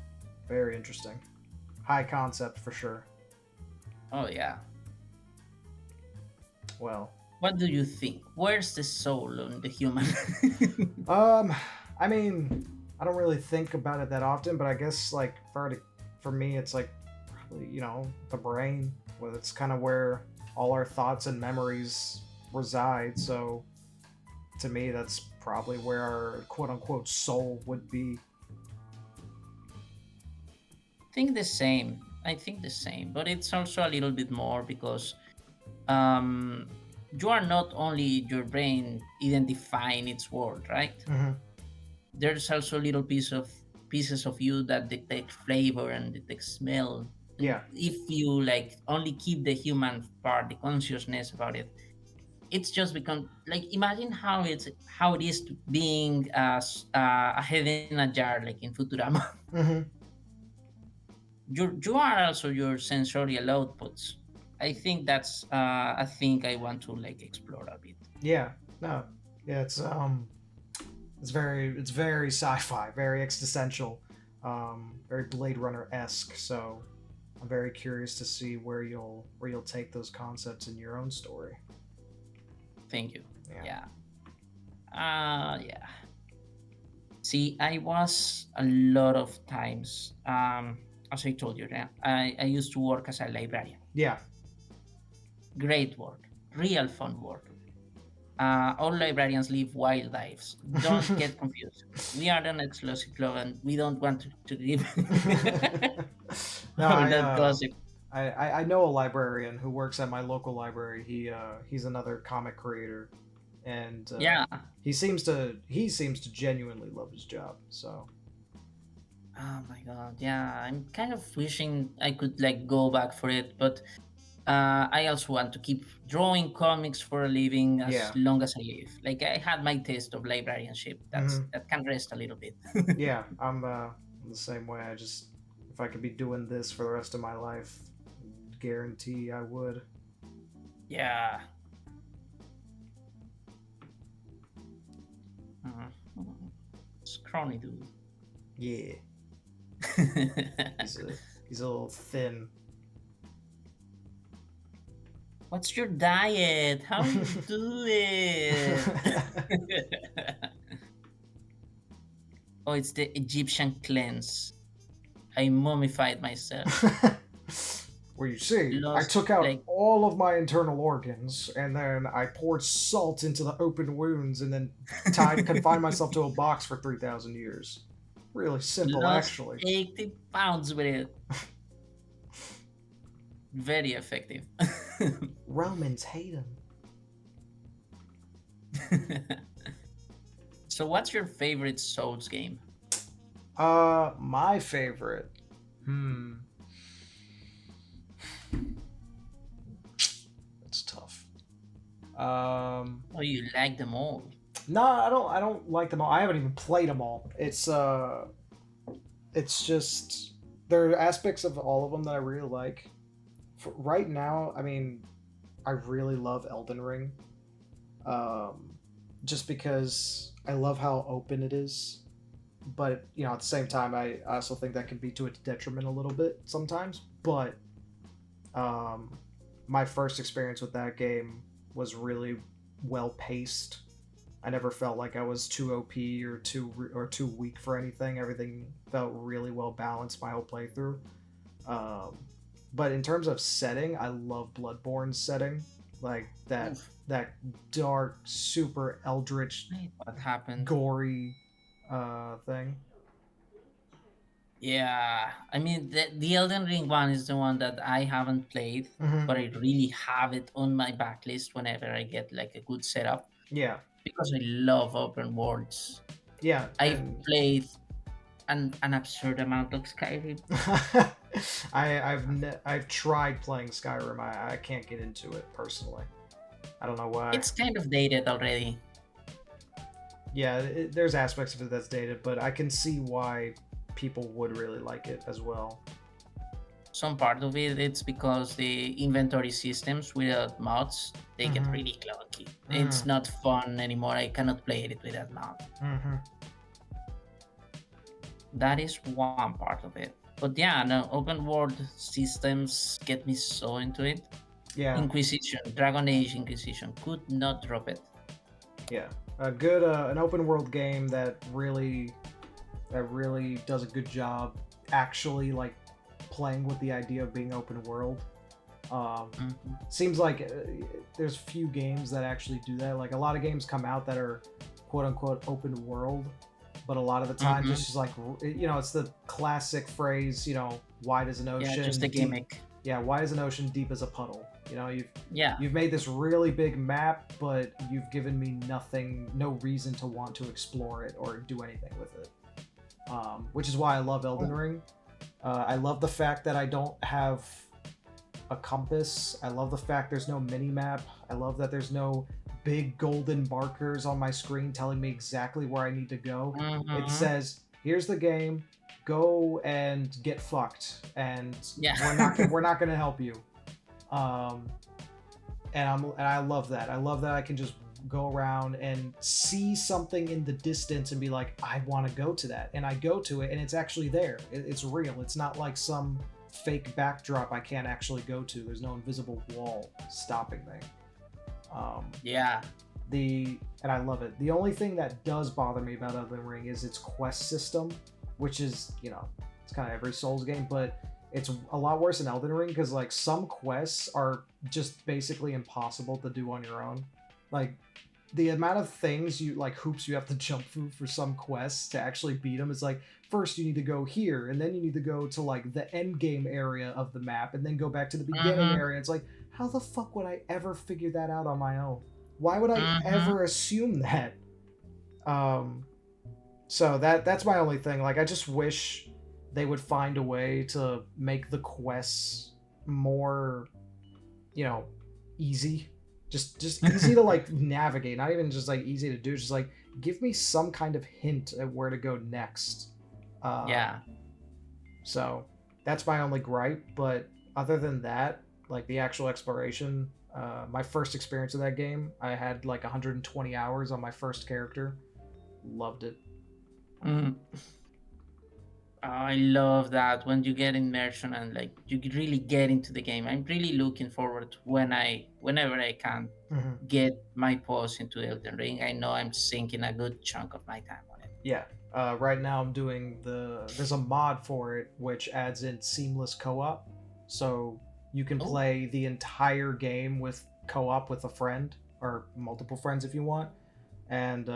very interesting. High concept for sure. Oh yeah. Well, What do you think? Where's the soul on the human? um, I mean, I don't really think about it that often, but I guess like for me, it's like probably the brain. Well, it's kind of where all our thoughts and memories reside. So to me, that's probably where our quote unquote soul would be. Think the same. I think the same, but it's also a little bit more because um, you are not only your brain identifying its world, right? Hmm. There's also a little pieces of you that detect flavor and detect smell. And Yeah. if you like only keep the human part, the consciousness about it, it's just become like imagine how it is to being a head in a jar, like in Futurama. Hmm. You are also your sensorial outputs. I think that's a thing I want to like explore a bit. Yeah. No. Yeah. It's very sci-fi, very existential, very Blade Runner esque. So I'm very curious to see where you'll take those concepts in your own story. Thank you. Yeah. Yeah. Yeah. See, I was a lot of times, as I told you, I used to work as a librarian. Yeah. Great work, real fun work. All librarians live wild lives. Don't get confused. We are an exclusive club and we don't want to give No, all that gossip. I know a librarian who works at my local library. He's another comic creator, and Yeah. he seems to genuinely love his job. So Oh my god. Yeah. I'm kind of wishing I could like go back for it, but I also want to keep drawing comics for a living as yeah. long as I live. Like I had my taste of librarianship. Hmm. That can rest a little bit. Yeah, I'm the same way. I just if I could be doing this for the rest of my life, guarantee I would. Yeah. Mhm. Scrawny dude. Yeah, he's a he's a little thin. What's your diet? How you do it? Oh, it's the Egyptian cleanse. I mummified myself. Where you see, I lost took out like all of my internal organs, and then I poured salt into the open wounds, and then confined myself to a box for 3,000 years. Really simple, lost actually. 80 pounds with it. Very effective. Romans hate him. So, what's your favorite Souls game? My favorite. Hmm. It's tough. Oh, you like them all. No, I don't. I don't like them all. I haven't even played them all. It's just there are aspects of all of them that I really like. Right now, I mean, I really love Elden Ring. Um, just because I love how open it is, but at the same time, I also think that can be to its detriment a little bit sometimes. But um, my first experience with that game was really well paced. I never felt like I was too OP or too weak for anything. Everything felt really well balanced my whole playthrough. Um, but in terms of setting, I love Bloodborne's setting, like Oof, that dark, super eldritch, what happened? gory thing. Yeah, I mean, the Elden Ring one is the one that I haven't played, Hmm. but I really have it on my backlist whenever I get like a good setup Yeah, because I love open worlds. yeah, I've and played an absurd amount of Skyrim. I've tried playing Skyrim. I can't get into it personally. I don't know why. It's kind of dated already. Yeah, there's aspects of it that's dated, but I can see why people would really like it as well. Some part of it, it's because the inventory systems without mods, they get Mm-hmm. really clunky. It's Mm. not fun anymore. I cannot play it without mod. Mm-hmm. That is one part of it. But yeah, no, open world systems get me so into it. Yeah, Inquisition, Dragon Age Inquisition, could not drop it. yeah. A good an open world game that really does a good job actually like playing with the idea of being open world. Um, Mhm. Seems like there's few games that actually do that. Like a lot of games come out that are quote unquote open world, but a lot of the time Mhm. just like it's the classic phrase, wide as an Yeah, just a ocean, deep. gimmick. Yeah, wide as an ocean, deep as a puddle. Yeah. You've made this really big map, but you've given me nothing, no reason to want to explore it or do anything with it. Which is why I love Elden Oh. Ring. I love the fact that I don't have a compass. I love the fact there's no mini map. I love that there's no big golden markers on my screen telling me exactly where I need to go. It Mhm. says, "Here's the game. Go and get fucked." And Yeah. we're not gonna help you. Um, and I love that. I love that I can just go around and see something in the distance and be like, I want to go to that, and I go to it, and it's actually there. It's real. It's not like some fake backdrop I can't actually go to. There's no invisible wall stopping me. Um, Yeah. and I love it. The only thing that does bother me about Elden Ring is its quest system, which is it's kind of every Souls game, but it's a lot worse than Elden Ring because like some quests are just basically impossible to do on your own. Like the amount of things you like hoops you have to jump through for some quests to actually beat them is like first you need to go here and then you need to go to like the end game area of the map and then go back to the beginning Mhm. area. It's like how the fuck would I ever figure that out on my own? Why would I Mhm. ever assume that? Um, so that's my only thing. Like I just wish they would find a way to make the quests more, you know, easy. Just easy to like navigate, not even just like easy to do. Just like give me some kind of hint at where to go next. Um, Yeah. so that's my only gripe. But other than that, like the actual exploration, my first experience of that game, I had like 120 hours on my first character. Loved it. Mm. I love that when you get immersion and like you really get into the game. I'm really looking forward whenever I can Hmm. get my paws into Elden Ring. I know I'm sinking a good chunk of my time on it. Yeah. Right now I'm doing there's a mod for it which adds in seamless co-op. So You can Oh, play the entire game with co-op with a friend or multiple friends if you want. And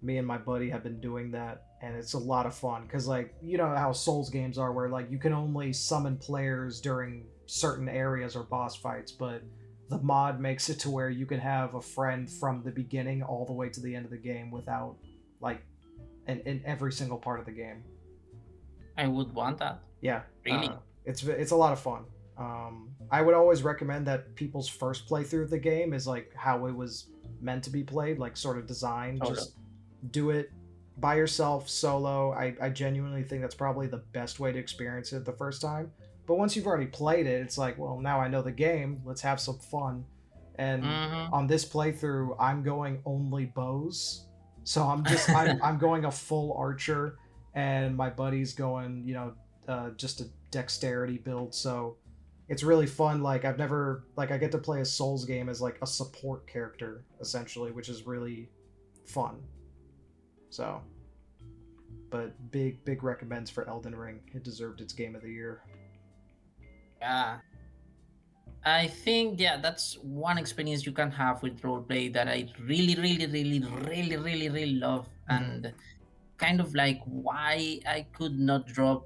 me and my buddy have been doing that, and it's a lot of fun because, like, you know how Souls games are, where like you can only summon players during certain areas or boss fights, but the mod makes it to where you can have a friend from the beginning all the way to the end of the game without like in every single part of the game. I would want that. Yeah, Really? it's a lot of fun. I would always recommend that people's first playthrough of the game is like how it was meant to be played, like sort of designed. Totally. Just do it by yourself, solo. I genuinely think that's probably the best way to experience it the first time. But once you've already played it, it's like, well, now I know the game. Let's have some fun. And Mm-hmm. on this playthrough, I'm going only bows. So I'm going a full archer, and my buddy's going, just a dexterity build. So it's really fun. Like I've never like I get to play a Souls game as like a support character essentially, which is really fun. So, but big recommends for Elden Ring. It deserved its game of the year. Yeah. I think yeah, that's one experience you can have with roleplay that I really love, Mm-hmm. and kind of like why I could not drop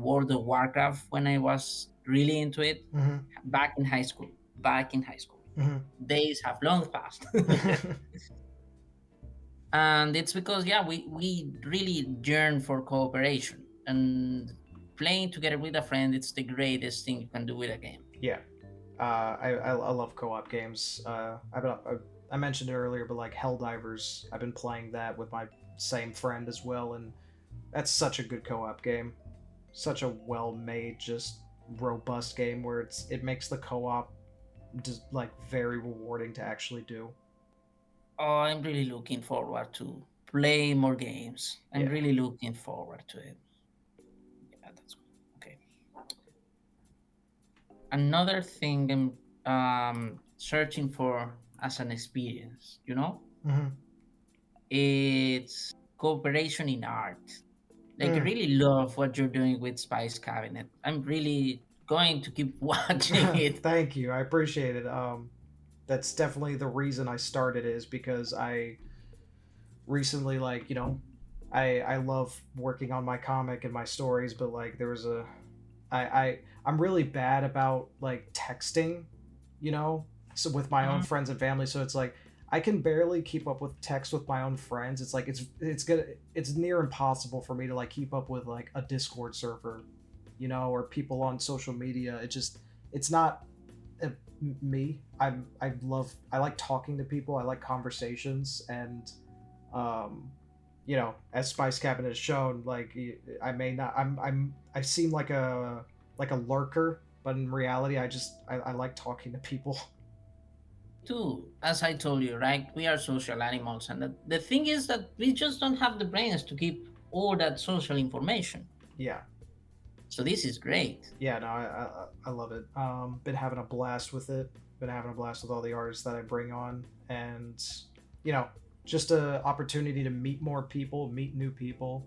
World of Warcraft when I was really into it Mm-hmm. back in high school. Back in high school, days have long passed, Mm-hmm. and it's because yeah, we really yearn for cooperation and playing together with a friend. It's the greatest thing you can do with a game. Yeah. I love co-op games. I mentioned it earlier, but like Helldivers, I've been playing that with my same friend as well, and that's such a good co-op game. Such a well-made, just robust game where it makes the co-op just like very rewarding to actually do. Oh, I'm really looking forward to play more games. I'm Yeah. really looking forward to it. Yeah, that's okay. Another thing I'm searching for as an experience, Mm-hmm. it's cooperation in art. Like I Mm. really love what you're doing with Spice Cabinet. I'm really going to keep watching it. Thank you. I appreciate it. That's definitely the reason I started is because I recently like I love working on my comic and my stories, but like there was a I'm really bad about like texting, so with my own Mhm. friends and family. So it's like I can barely keep up with text with my own friends. It's like it's near impossible for me to like keep up with like a Discord server, or people on social media. It's not uh, me. I like talking to people. I like conversations, and um as Spice Cabinet has shown, like I may not I seem like a lurker, but in reality I like talking to people. Too, as I told you, right? We are social animals, and the thing is that we just don't have the brains to keep all that social information. Yeah. So this is great. Yeah, no, I love it. Been having a blast with it. Been having a blast with all the artists that I bring on, and you know, just a opportunity to meet more people, meet new people.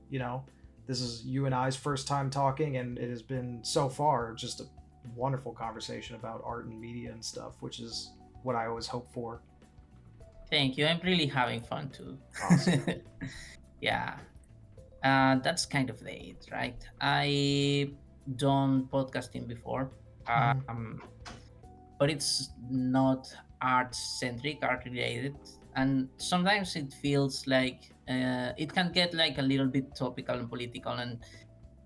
This is you and I's first time talking, and it has been so far just a wonderful conversation about art and media and stuff, which is what I always hope for. Thank you. I'm really having fun too. Awesome. Yeah, that's kind of the it, right? I done podcasting before, Mhm. um, but it's not art centric, art related, and sometimes it feels like it can get like a little bit topical and political, and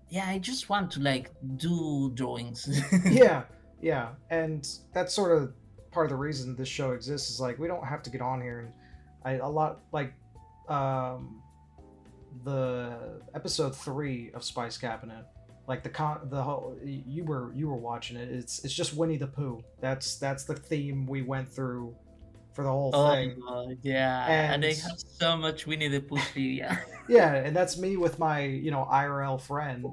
yeah, I just want to like do drawings. Yeah, yeah, and that's sort of part of the reason this show exists is like we don't have to get on here and a lot like um the episode 3 of Spice Cabinet, like the whole you were watching it. It's just Winnie the Pooh. That's the theme we went through for the whole Oh thing, yeah, and and I have so much Winnie the Pooh trivia. yeah, and that's me with my IRL friend.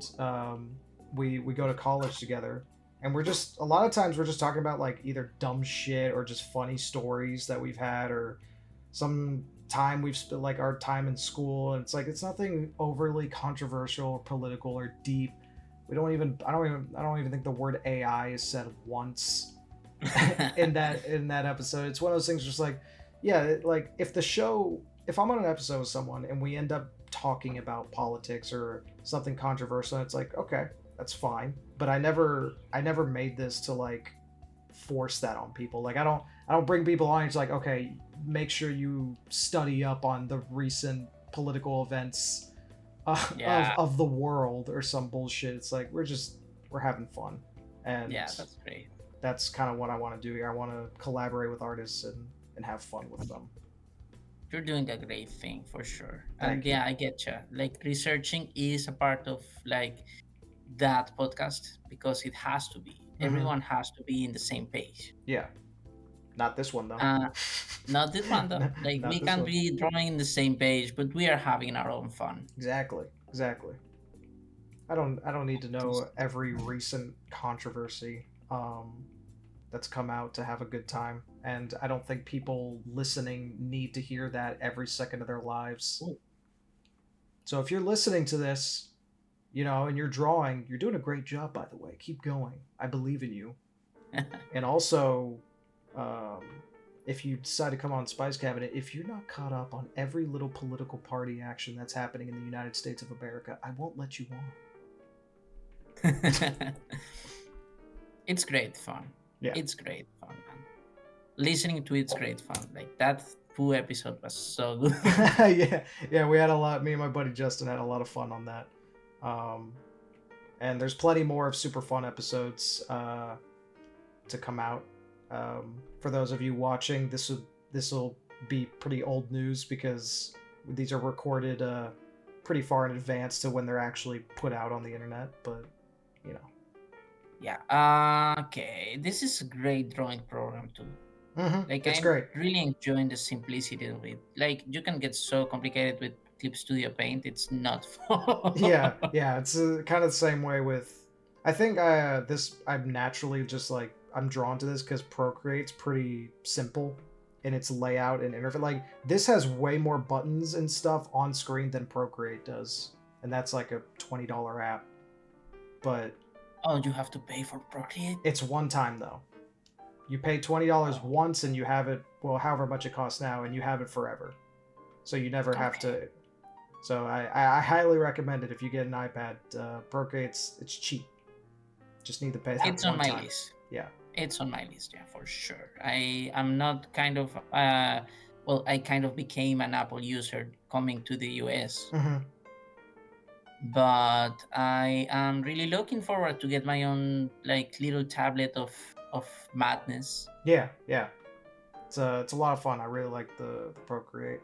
We go to college together, and we're just a lot of times we're just talking about like either dumb shit or just funny stories that we've had or some time we've spent like our time in school, and it's like it's nothing overly controversial or political or deep, I don't even think the word AI is said once in that episode. It's one of those things just like, yeah, like if I'm on an episode with someone and we end up talking about politics or something controversial, it's like, okay, that's fine. But I never made this to like force that on people. Like I don't bring people on. It's like, okay, make sure you study up on the recent political events Yeah, of the world or some bullshit. It's like we're having fun, and yeah, that's great. that's kind of what I want to do here. I want to collaborate with artists and have fun with them. You're doing a great thing for sure. And Thank you. yeah, I get you. Like researching is a part of like that podcast because it has to be. Hmm. Everyone has to be in the same page. Yeah, not this one though. Uh, Not this one though. Like Not we this can one. be drawing in the same page, but we are having our own fun. Exactly. Exactly. I don't need to know every recent controversy that's come out to have a good time, and I don't think people listening need to hear that every second of their lives. Ooh. So if you're listening to this, you know, and you're drawing, you're doing a great job, by the way. Keep going. I believe in you. And also, um, if you decide to come on Spice Cabinet, if you're not caught up on every little political party action that's happening in the United States of America, I won't let you on. It's great fun. Yeah. It's great fun, man. Listening to it's great fun. Like that Pooh episode was so good. Yeah, yeah, we had a lot. Me and my buddy Justin had a lot of fun on that. Um, and there's plenty more of super fun episodes to come out. For those of you watching, this will be pretty old news because these are recorded pretty far in advance to when they're actually put out on the internet. But you know, Yeah. Okay. This is a great drawing program too. Like it's I'm great. really enjoying the simplicity of it. Like you can get so complicated with Clip Studio Paint. It's not Yeah, fun. yeah, it's kind of the same way with. I think I'm naturally just like I'm drawn to this because Procreate's pretty simple in its layout and interface. Like this has way more buttons and stuff on screen than Procreate does, and that's like a $20 app. But Oh, you have to pay for Procreate? it's one time though. You pay $20 Oh, once and you have it. Well, however much it costs now, and you have it forever. So you never have okay. to. So I highly recommend it if you get an iPad. Procreate's it's cheap. Just need to pay that It's on one my time. list. Yeah. It's on my list, yeah, for sure. I am not kind of well, I kind of became an Apple user coming to the US, Hmm. but I am really looking forward to get my own like little tablet of madness. Yeah, yeah. It's a lot of fun. I really like the Procreate.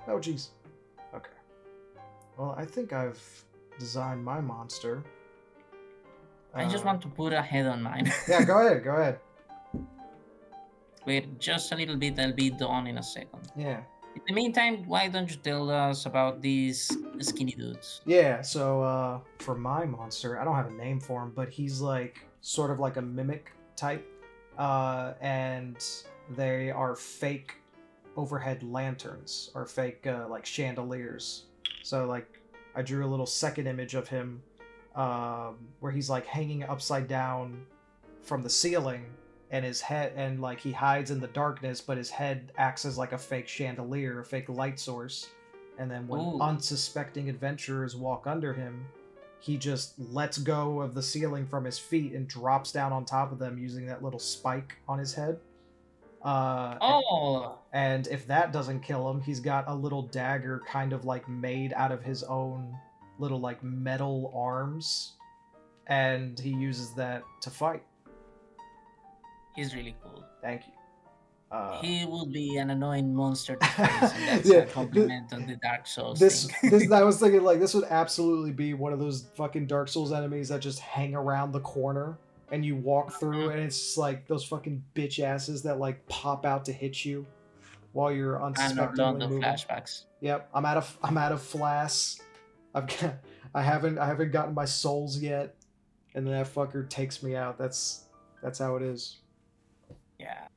Oh jeez. Okay. Well, I think I've designed my monster. I just want to put a head on mine. Yeah, go ahead. Go ahead. Wait just a little bit, I'll be done in a second. Yeah. In the meantime, why don't you tell us about these skinny dudes? Yeah, so for my monster, I don't have a name for him, but he's like sort of like a mimic type. And they are fake overhead lanterns or fake like chandeliers. So like I drew a little second image of him where he's like hanging upside down from the ceiling and his head and like he hides in the darkness, but his head acts as like a fake chandelier, a fake light source. And then when Ooh. unsuspecting adventurers walk under him, he just lets go of the ceiling from his feet and drops down on top of them using that little spike on his head. Oh, And if that doesn't kill him, he's got a little dagger kind of like made out of his own little like metal arms. And he uses that to fight. he's really cool. Thank you. He would be an annoying monster to face, and that's Yeah, a compliment on the Dark Souls this thing. I was thinking like this would absolutely be one of those fucking Dark Souls enemies that just hang around the corner and you walk through and it's just like those fucking bitch asses that like pop out to hit you while you're And unsuspectingly Orlando moving. flashbacks. Yep, I'm out of flask. I haven't gotten my souls yet, and that fucker takes me out. That's how it is. Yeah.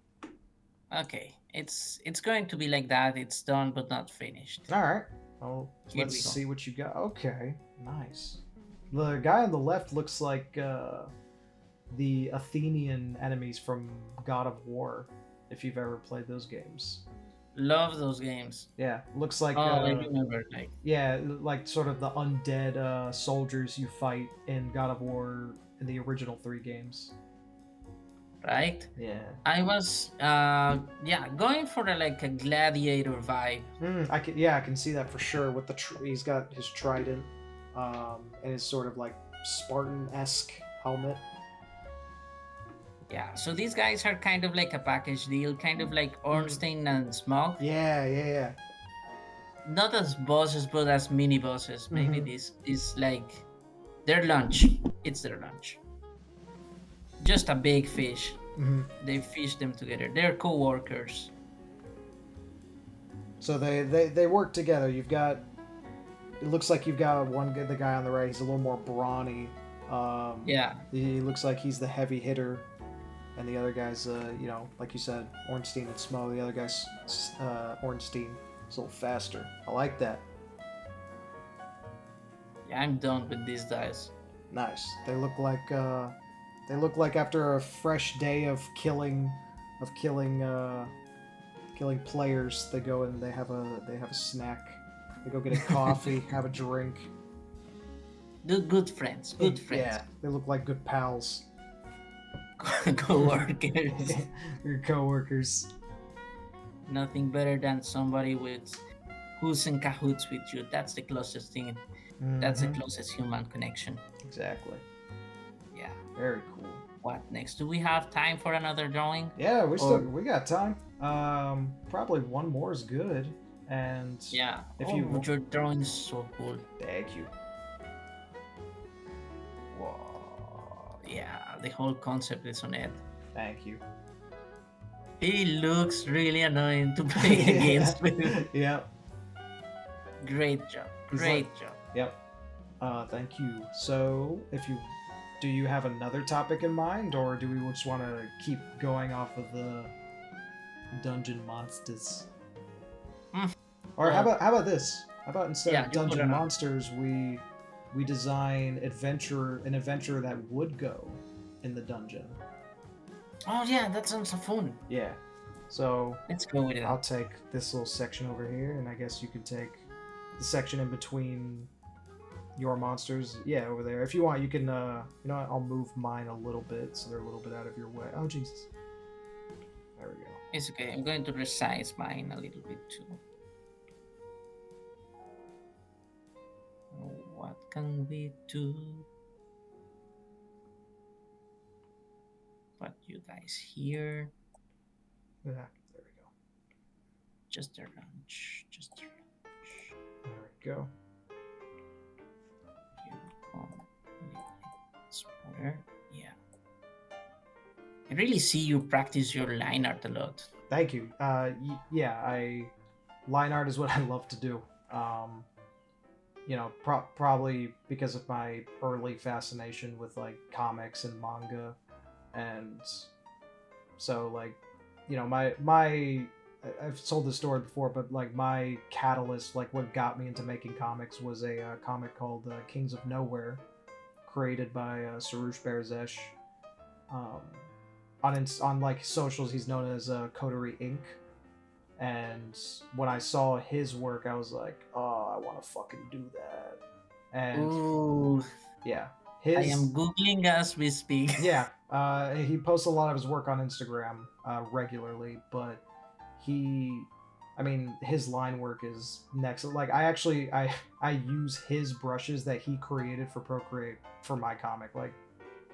Okay. It's going to be like that. It's done but not finished. All right. Well, Here let's we go. see what you got. Okay, nice. The guy on the left looks like the Athenian enemies from God of War, if you've ever played those games. Love those games. Yeah, looks like Oh, I remember. Like, yeah, like sort of the undead soldiers you fight in God of War in the original three games. right? Yeah. I was, yeah, going for like a gladiator vibe. I can see that for sure. With the he's got his trident, and his sort of like Spartan-esque helmet. Yeah, so these guys are kind of like a package deal, kind of like Mm. Ornstein and Smog. Yeah. Not as bosses, but as mini bosses. Maybe Mm-hmm. this is like their lunch. It's their lunch. Just a big fish. Mm-hmm. They fish them together. They're co-workers. So they work together. You've got. It looks like you've got the guy on the right. He's a little more brawny. Yeah, He looks like he's the heavy hitter, and the other guy's, like you said, Ornstein and Smo. The other guy's Ornstein. It's a little faster. I like that. yeah, I'm done with these guys. Nice. They look like after a fresh day of killing players. They go and they have a snack. They go get a coffee, have a drink. Good friends. Good friends. Yeah, they look like good pals. Co-workers. Your coworkers. Nothing better than somebody with who's in cahoots with you. That's the closest thing. That's the Mhm. closest human connection. Exactly. Yeah. Very cool. What next? Do we have time for another drawing? Yeah, Or we got time. Probably one more is good. And yeah. if Oh, you your drawing is so cool. thank you. Whoa. Yeah, the whole concept is on it. Thank you. He looks really annoying to play against. Yep. Great job. He's Great job. Yep. Thank you. So, do you have another topic in mind, or do we just want to keep going off of the dungeon monsters? Mm, Or well, how about this? How about instead yeah, of you put dungeon it on. monsters, we design an adventure that would go in the dungeon. Oh yeah, that sounds so fun. Yeah. So Let's go with it. I'll take this little section over here, and I guess you can take the section in between your monsters. Yeah, over there. If you want, you can. You know what? I'll move mine a little bit so they're a little bit out of your way. Oh Jesus. There we go. It's okay. I'm going to resize mine a little bit too. What can we do? Put you guys here. Yeah. There we go. Just a lunch. Just a lunch. There we go. You come smaller. Yeah. I really see you practice your line art a lot. Thank you. Yeah, line art is what I love to do. Probably because of my early fascination with like comics and manga, and so like, I've told this story before, but like my catalyst, like what got me into making comics, was a comic called Kings of Nowhere, created by Sarush Berezesh. Um, on like socials, he's known as Coterie Inc. And when I saw his work, I was like, "Oh, I want to fucking do that." And Ooh, yeah, I am googling as we speak. yeah, he posts a lot of his work on Instagram regularly, but his line work is next. Like I use his brushes that he created for Procreate for my comic. Like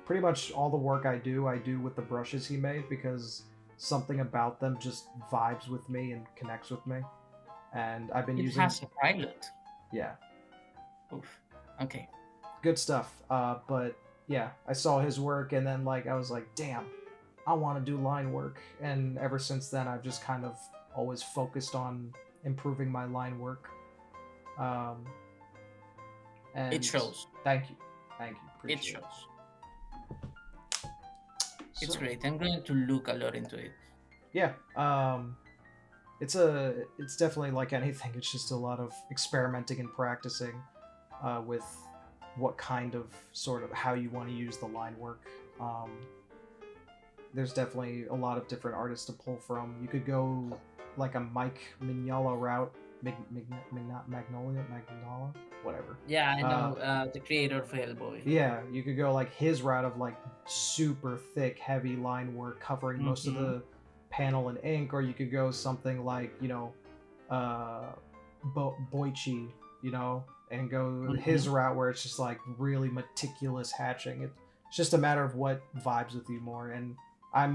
pretty much all the work I do with the brushes he made, because something about them just vibes with me and connects with me. And I've been It using has a pilot. yeah, Oof. Okay. good stuff. But yeah, I saw his work, and then like I was like, damn, I want to do line work. And ever since then, I've just kind of always focused on improving my line work. And It shows. Thank you, appreciate It shows. it. It's So, great. I'm going to look a lot into it. yeah, it's definitely like anything. It's just a lot of experimenting and practicing with what kind of sort of how you want to use the line work. Um, there's definitely a lot of different artists to pull from. You could go like a Mike Mignola route, Magnola, whatever. Yeah, I know the creator of Hellboy. Yeah, you could go like his route of like super thick, heavy line work covering most of Mm-hmm. the panel and ink, or you could go something like Boichi, and go his Mm-hmm. route where it's just like really meticulous hatching. It's just a matter of what vibes with you more, and I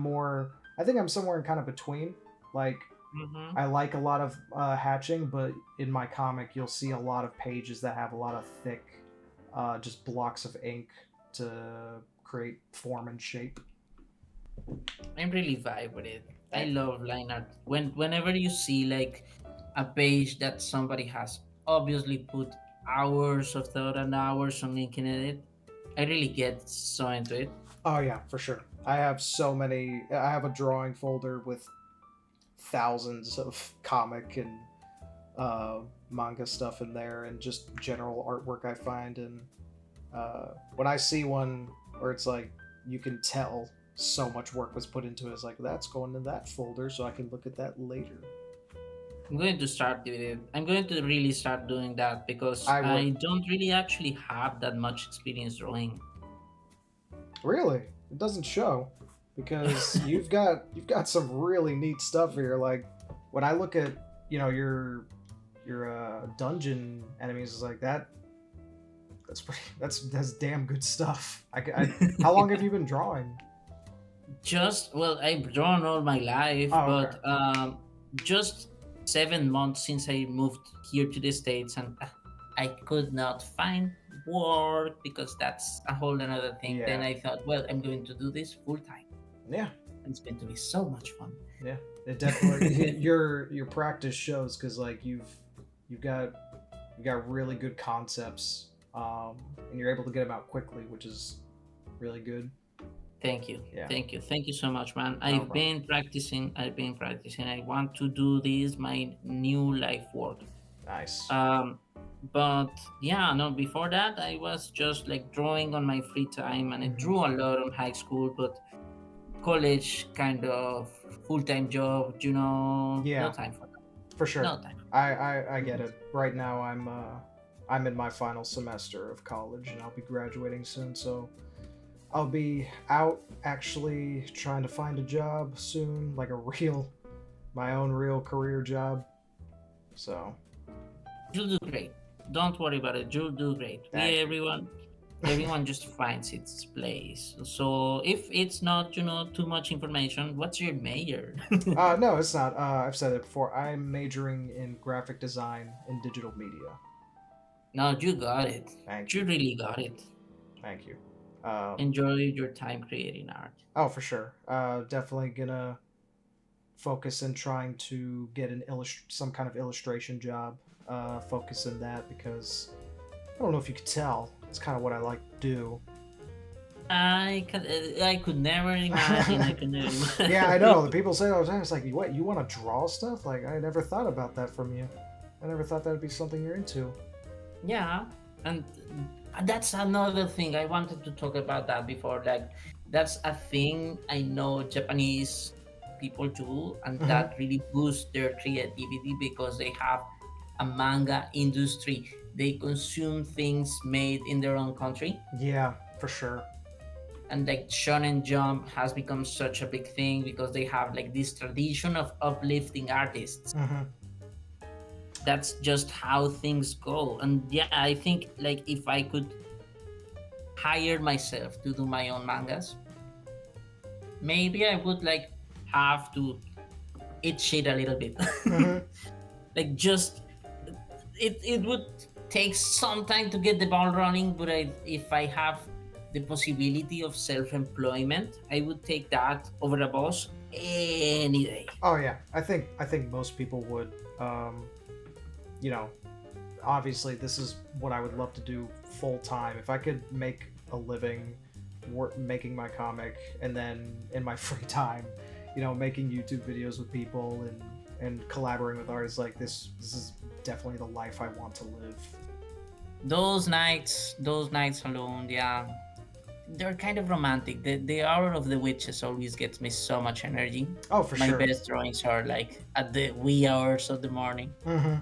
think I'm somewhere in kind of between. Like Mm-hmm. I like a lot of hatching, but in my comic, you'll see a lot of pages that have a lot of thick, just blocks of ink to create form and shape. I'm really vibe with it. I Eh, love line art. Whenever you see like a page that somebody has obviously put hours of thought and hours on inking it, I really get so into it. Oh yeah, for sure. I have so many. I have a drawing folder with thousands of comic and uh, manga stuff in there, and just general artwork I find. And when I see one where it's like you can tell so much work was put into it, it's like that's going in that folder, so I can look at that later. I'm going to start doing it. I'm going to really start doing that because I would I don't really actually have that much experience drawing. really. It doesn't show because you've got some really neat stuff here. Like when I look at your dungeon enemies, is like that. That's pretty. That's damn good stuff. How long have you been drawing? Just well, I've drawn all my life, Oh, okay. but just 7 months since I moved here to the States, and I could not find work because that's a whole another thing. Then Yeah, I thought, well, I'm going to do this full time, yeah, and it's going to be so much fun. yeah. It definitely your practice shows because like you've got really good concepts, and you're able to get them out quickly, which is really good. Thank you, Yeah, thank you so much, man. no I've problem. been practicing. I've been practicing. I want to do this my new life work. Nice. Um, but yeah, no, before that, I was just like drawing on my free time, and I Hmm. drew a lot in high school, but college kind of full time job, no Yeah, time for that. for sure. No time. I get it. Right now I'm in my final semester of college and I'll be graduating soon, so I'll be out actually trying to find a job soon, like a real my own real career job. So, You'll do great. Don't worry about it. You'll do great. thank you. Everyone just finds its place. So if it's not, too much information, what's your major? No, it's not. I've said it before. I'm majoring in graphic design and digital media. No, you got it. Thank You you. really got it. Thank you. Um, Enjoy your time creating art. oh, for sure. Definitely gonna focus in trying to get some kind of illustration job. Focus in that because I don't know if you could tell. It's kind of what I like to do. I could never imagine. I could never Yeah, I know. The imagine. people say all the time, it's like, what, you want to draw stuff? Like, I never thought about that from you. I never thought that would be something you're into. Yeah, and that's another thing I wanted to talk about that before. Like, that's a thing I know Japanese people do, and Hmm. that really boosts their creativity because they have a manga industry. They consume things made in their own country, Yeah, for sure. and like Shonen Jump has become such a big thing because they have like this tradition of uplifting artists. Hmm. That's just how things go. And yeah, I think like if I could hire myself to do my own mangas, maybe I would like have to eat shit a little bit. Hmm. Like just it would take some time to get the ball running, but if I have the possibility of self-employment, I would take that over a boss any day. Oh yeah, I think most people would. Um, you know, obviously this is what I would love to do full time. If I could make a living making my comic and then in my free time, making YouTube videos with people and collaborating with artists like this is definitely the life I want to live. those nights alone, yeah, they're kind of romantic. The hour of the witches always gets me so much energy. Oh, for My sure. best drawings are like at the wee hours of the morning. Mm-hmm.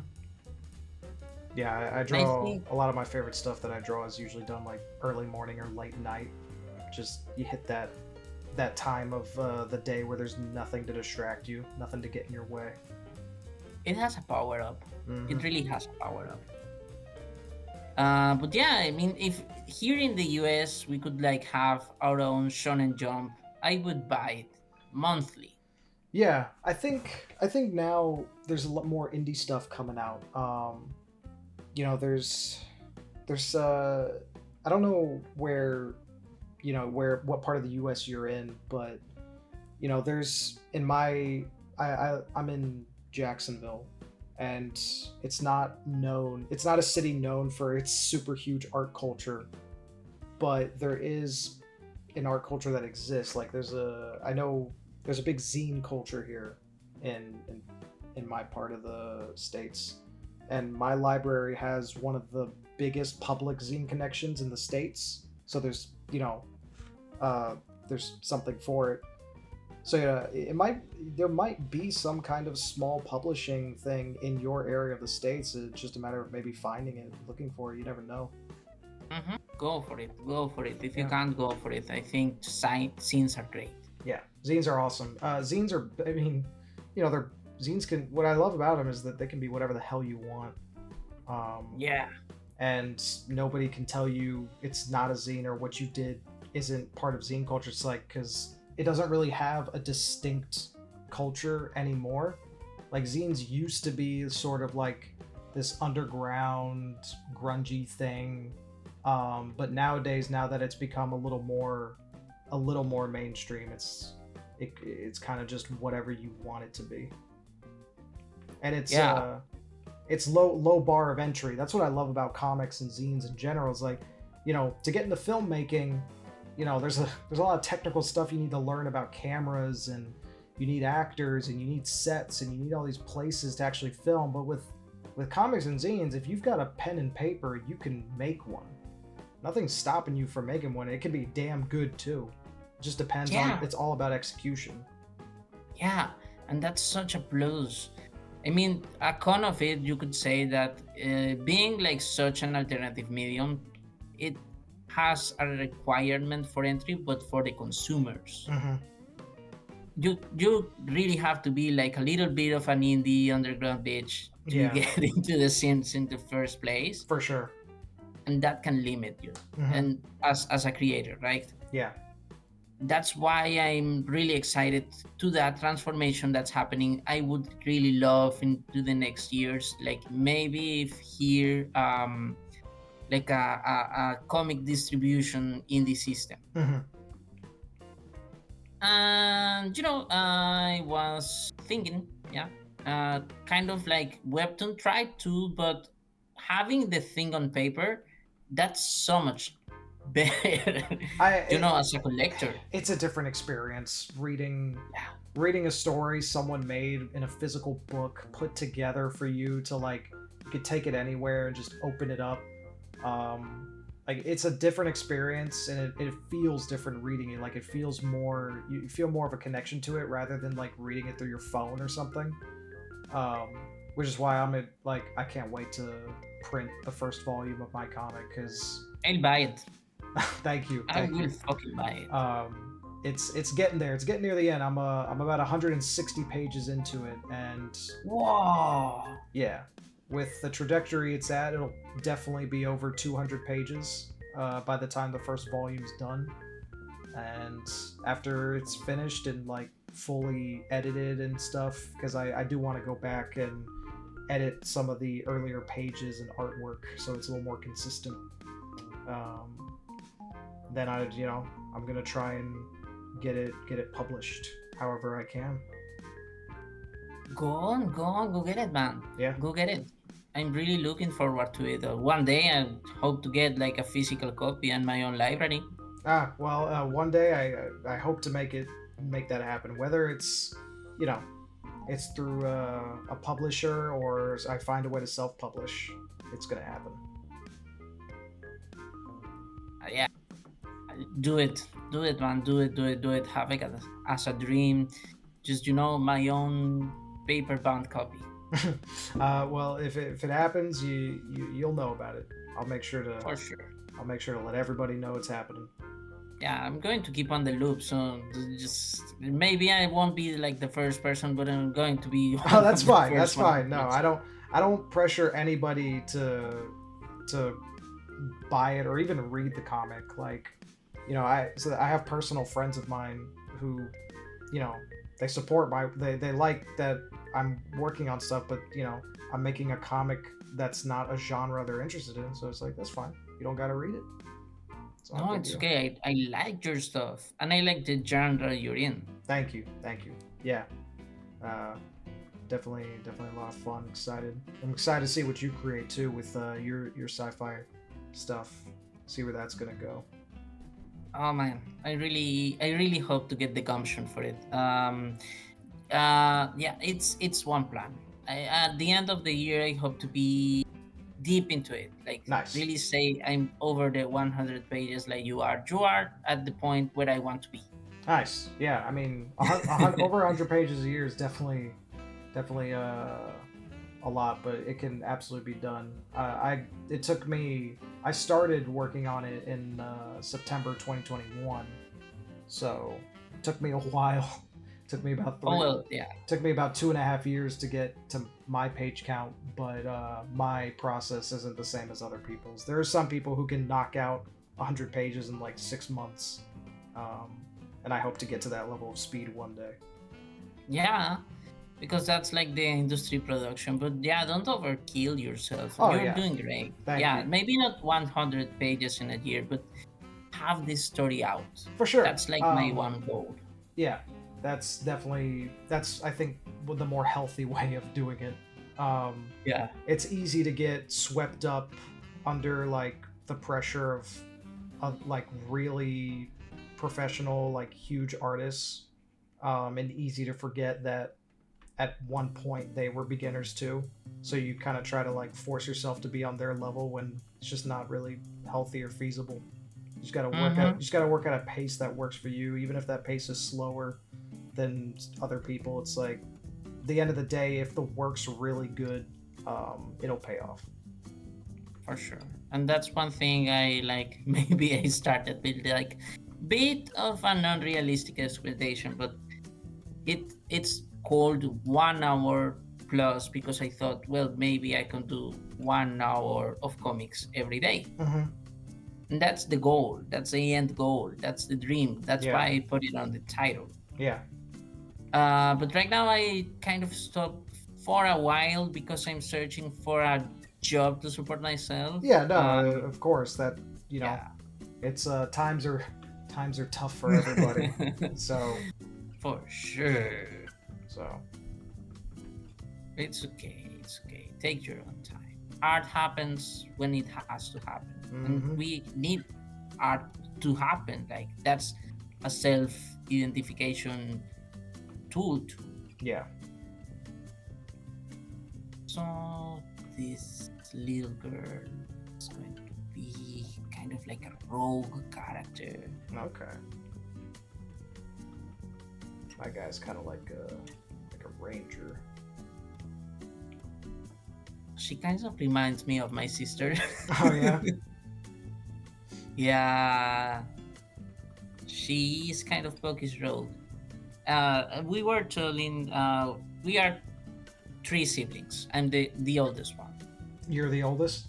Yeah, I I draw think, a lot of my favorite stuff that I draw is usually done like early morning or late night. Just you hit that time of the day where there's nothing to distract you, nothing to get in your way. it has a power up. Mm-hmm. It really has a power up. But yeah, I mean, if here in the US we could like have our own Shonen Jump, I would buy it monthly. Yeah, I think now there's a lot more indie stuff coming out. There's I don't know where what part of the U.S. you're in, but there's in my I'm in Jacksonville, and it's not a city known for its super huge art culture, but there is an art culture that exists. Like I know there's a big zine culture here in in, in my part of the states, and my library has one of the biggest public zine connections in the states. So uh, there's something for it. So yeah, there might be some kind of small publishing thing in your area of the states. It's just a matter of maybe finding it, looking for it. You never know. Go for it. Go for it. If you Yeah. can't go for it, I think scenes are great. Yeah, zines are awesome. Zines are, I mean, they're zines can. What I love about them is that they can be whatever the hell you want, Yeah. and nobody can tell you it's not a zine or what you did isn't part of zine culture. It's like because it doesn't really have a distinct culture anymore. Like zines used to be sort of like this underground grungy thing, but nowadays, now that it's become a little more mainstream, it's kind of just whatever you want it to be, and Yeah. it's low bar of entry. That's what I love about comics and zines in general. Is like, to get into filmmaking, there's a lot of technical stuff you need to learn about cameras, and you need actors, and you need sets, and you need all these places to actually film. But with comics and zines, if you've got a pen and paper, you can make one. Nothing's stopping you from making one. It can be damn good too. It just depends on. Yeah. It's all about execution. Yeah. And that's such a plus. I mean, a con of it, you could say that being like such an alternative medium, it has a requirement for entry, but for the consumers. Mm-hmm. You really have to be like a little bit of an indie underground bitch to Yeah, get into the scenes in the first place, for sure. and that can limit you. Mm-hmm. And as a creator, right? Yeah. That's why I'm really excited to that transformation that's happening. I would really love into the next years, like maybe if here, like a comic distribution in the system. Mm-hmm. And I was thinking, yeah, kind of like Webtoon tried to, but having the thing on paper, that's so much better. I it, As a collector. it's a different experience Yeah. reading a story someone made in a physical book put together for you to like you could take it anywhere and just open it up. Like it's a different experience, and it feels different reading it. Like it feels more you feel more of a connection to it rather than like reading it through your phone or something. um, which is why I can't wait to print the first volume of my comic because I'll buy it. thank you, I thank will you. fucking buy it. It's getting there. It's getting near the end. I'm about 160 pages into it, and Whoa. yeah, with the trajectory it's at, it'll definitely be over 200 pages by the time the first volume's done. And after it's finished and like fully edited and stuff, because I do want to go back and edit some of the earlier pages and artwork so it's a little more consistent. Um, then I'm gonna try and get it published however I can. Go get it, man. Yeah. Go get it. I'm really looking forward to it. One day I hope to get like a physical copy and my own library. Well, one day I hope to make that happen. Whether you know, it's through a publisher or I find a way to self-publish, it's gonna happen. do it, man, do it. Have it as a dream. Just my own paper bound copy. Well, if it happens, you'll know about it. I'll make sure to For sure. I'll make sure to let everybody know it's happening. Yeah, I'm going to keep on the loop, so just maybe I won't be like the first person, but I'm going to be Oh, one that's of the fine. That's first one fine. who No, gets it. I don't pressure anybody to buy it or even read the comic. Like, I have personal friends of mine who, you know, they support they like that I'm working on stuff, but I'm making a comic that's not a genre they're interested in. So it's like that's fine. You don't got to read it. It's not a No, big it's deal. okay. I like your stuff, and I like the genre you're in. Thank you. Thank you. Yeah. Uh, definitely a lot of fun. Excited. I'm excited to see what you create too with your sci-fi stuff. See where that's gonna go. Oh man, I really hope to get the gumption for it. Yeah, it's one plan. At the end of the year, I hope to be deep into it, like Nice. really say I'm over the 100 pages like you are. You are at the point where I want to be. Nice. Yeah. I mean, over 100 pages a year is definitely a lot, but it can absolutely be done. It took me. I started working on it in September 2021, so it took me a while. Took me about Oh well, yeah, took me about 2.5 years to get to my page count, but my process isn't the same as other people's. There are some people who can knock out 100 pages in like 6 months, um, and I hope to get to that level of speed one day. yeah, because that's like the industry production. But yeah, don't overkill yourself. Oh You're yeah, doing great. thank Yeah, you. maybe not 100 pages in a year, but have this story out. For sure. That's like my one goal. Yeah, that's I think the more healthy way of doing it. Um, Yeah. it's easy to get swept up under like the pressure of like really professional like huge artists, and easy to forget that at one point they were beginners too. So you kind of try to like force yourself to be on their level when it's just not really healthy or feasible. You Mm-hmm. just got to work at a pace that works for you, even if that pace is slower than other people. It's like the end of the day, if the work's really good, it'll pay off. For sure. And that's one thing I like. Maybe I started with like bit of an unrealistic expectation, but it's called 1 hour plus because I thought, well, maybe I can do 1 hour of comics every day. Mm-hmm. And that's the goal. That's the end goal. That's the dream. That's Yeah, why I put it on the title. yeah, But right now I kind of stopped for a while because I'm searching for a job to support myself. yeah. No, of course that Yeah. it's times are tough for everybody. So For sure. so It's okay. It's okay. Take your own time. Art happens when it has to happen. And hmm we need art to happen. Like that's a self identification tool too. yeah. So this little girl is going to be kind of like a rogue character. Okay. My guy's kind of like a ranger. She kind of reminds me of my sister. Oh yeah. Yeah, she is kind of Pokey's rogue. We were telling, we are three siblings. I'm the oldest one. You're the oldest.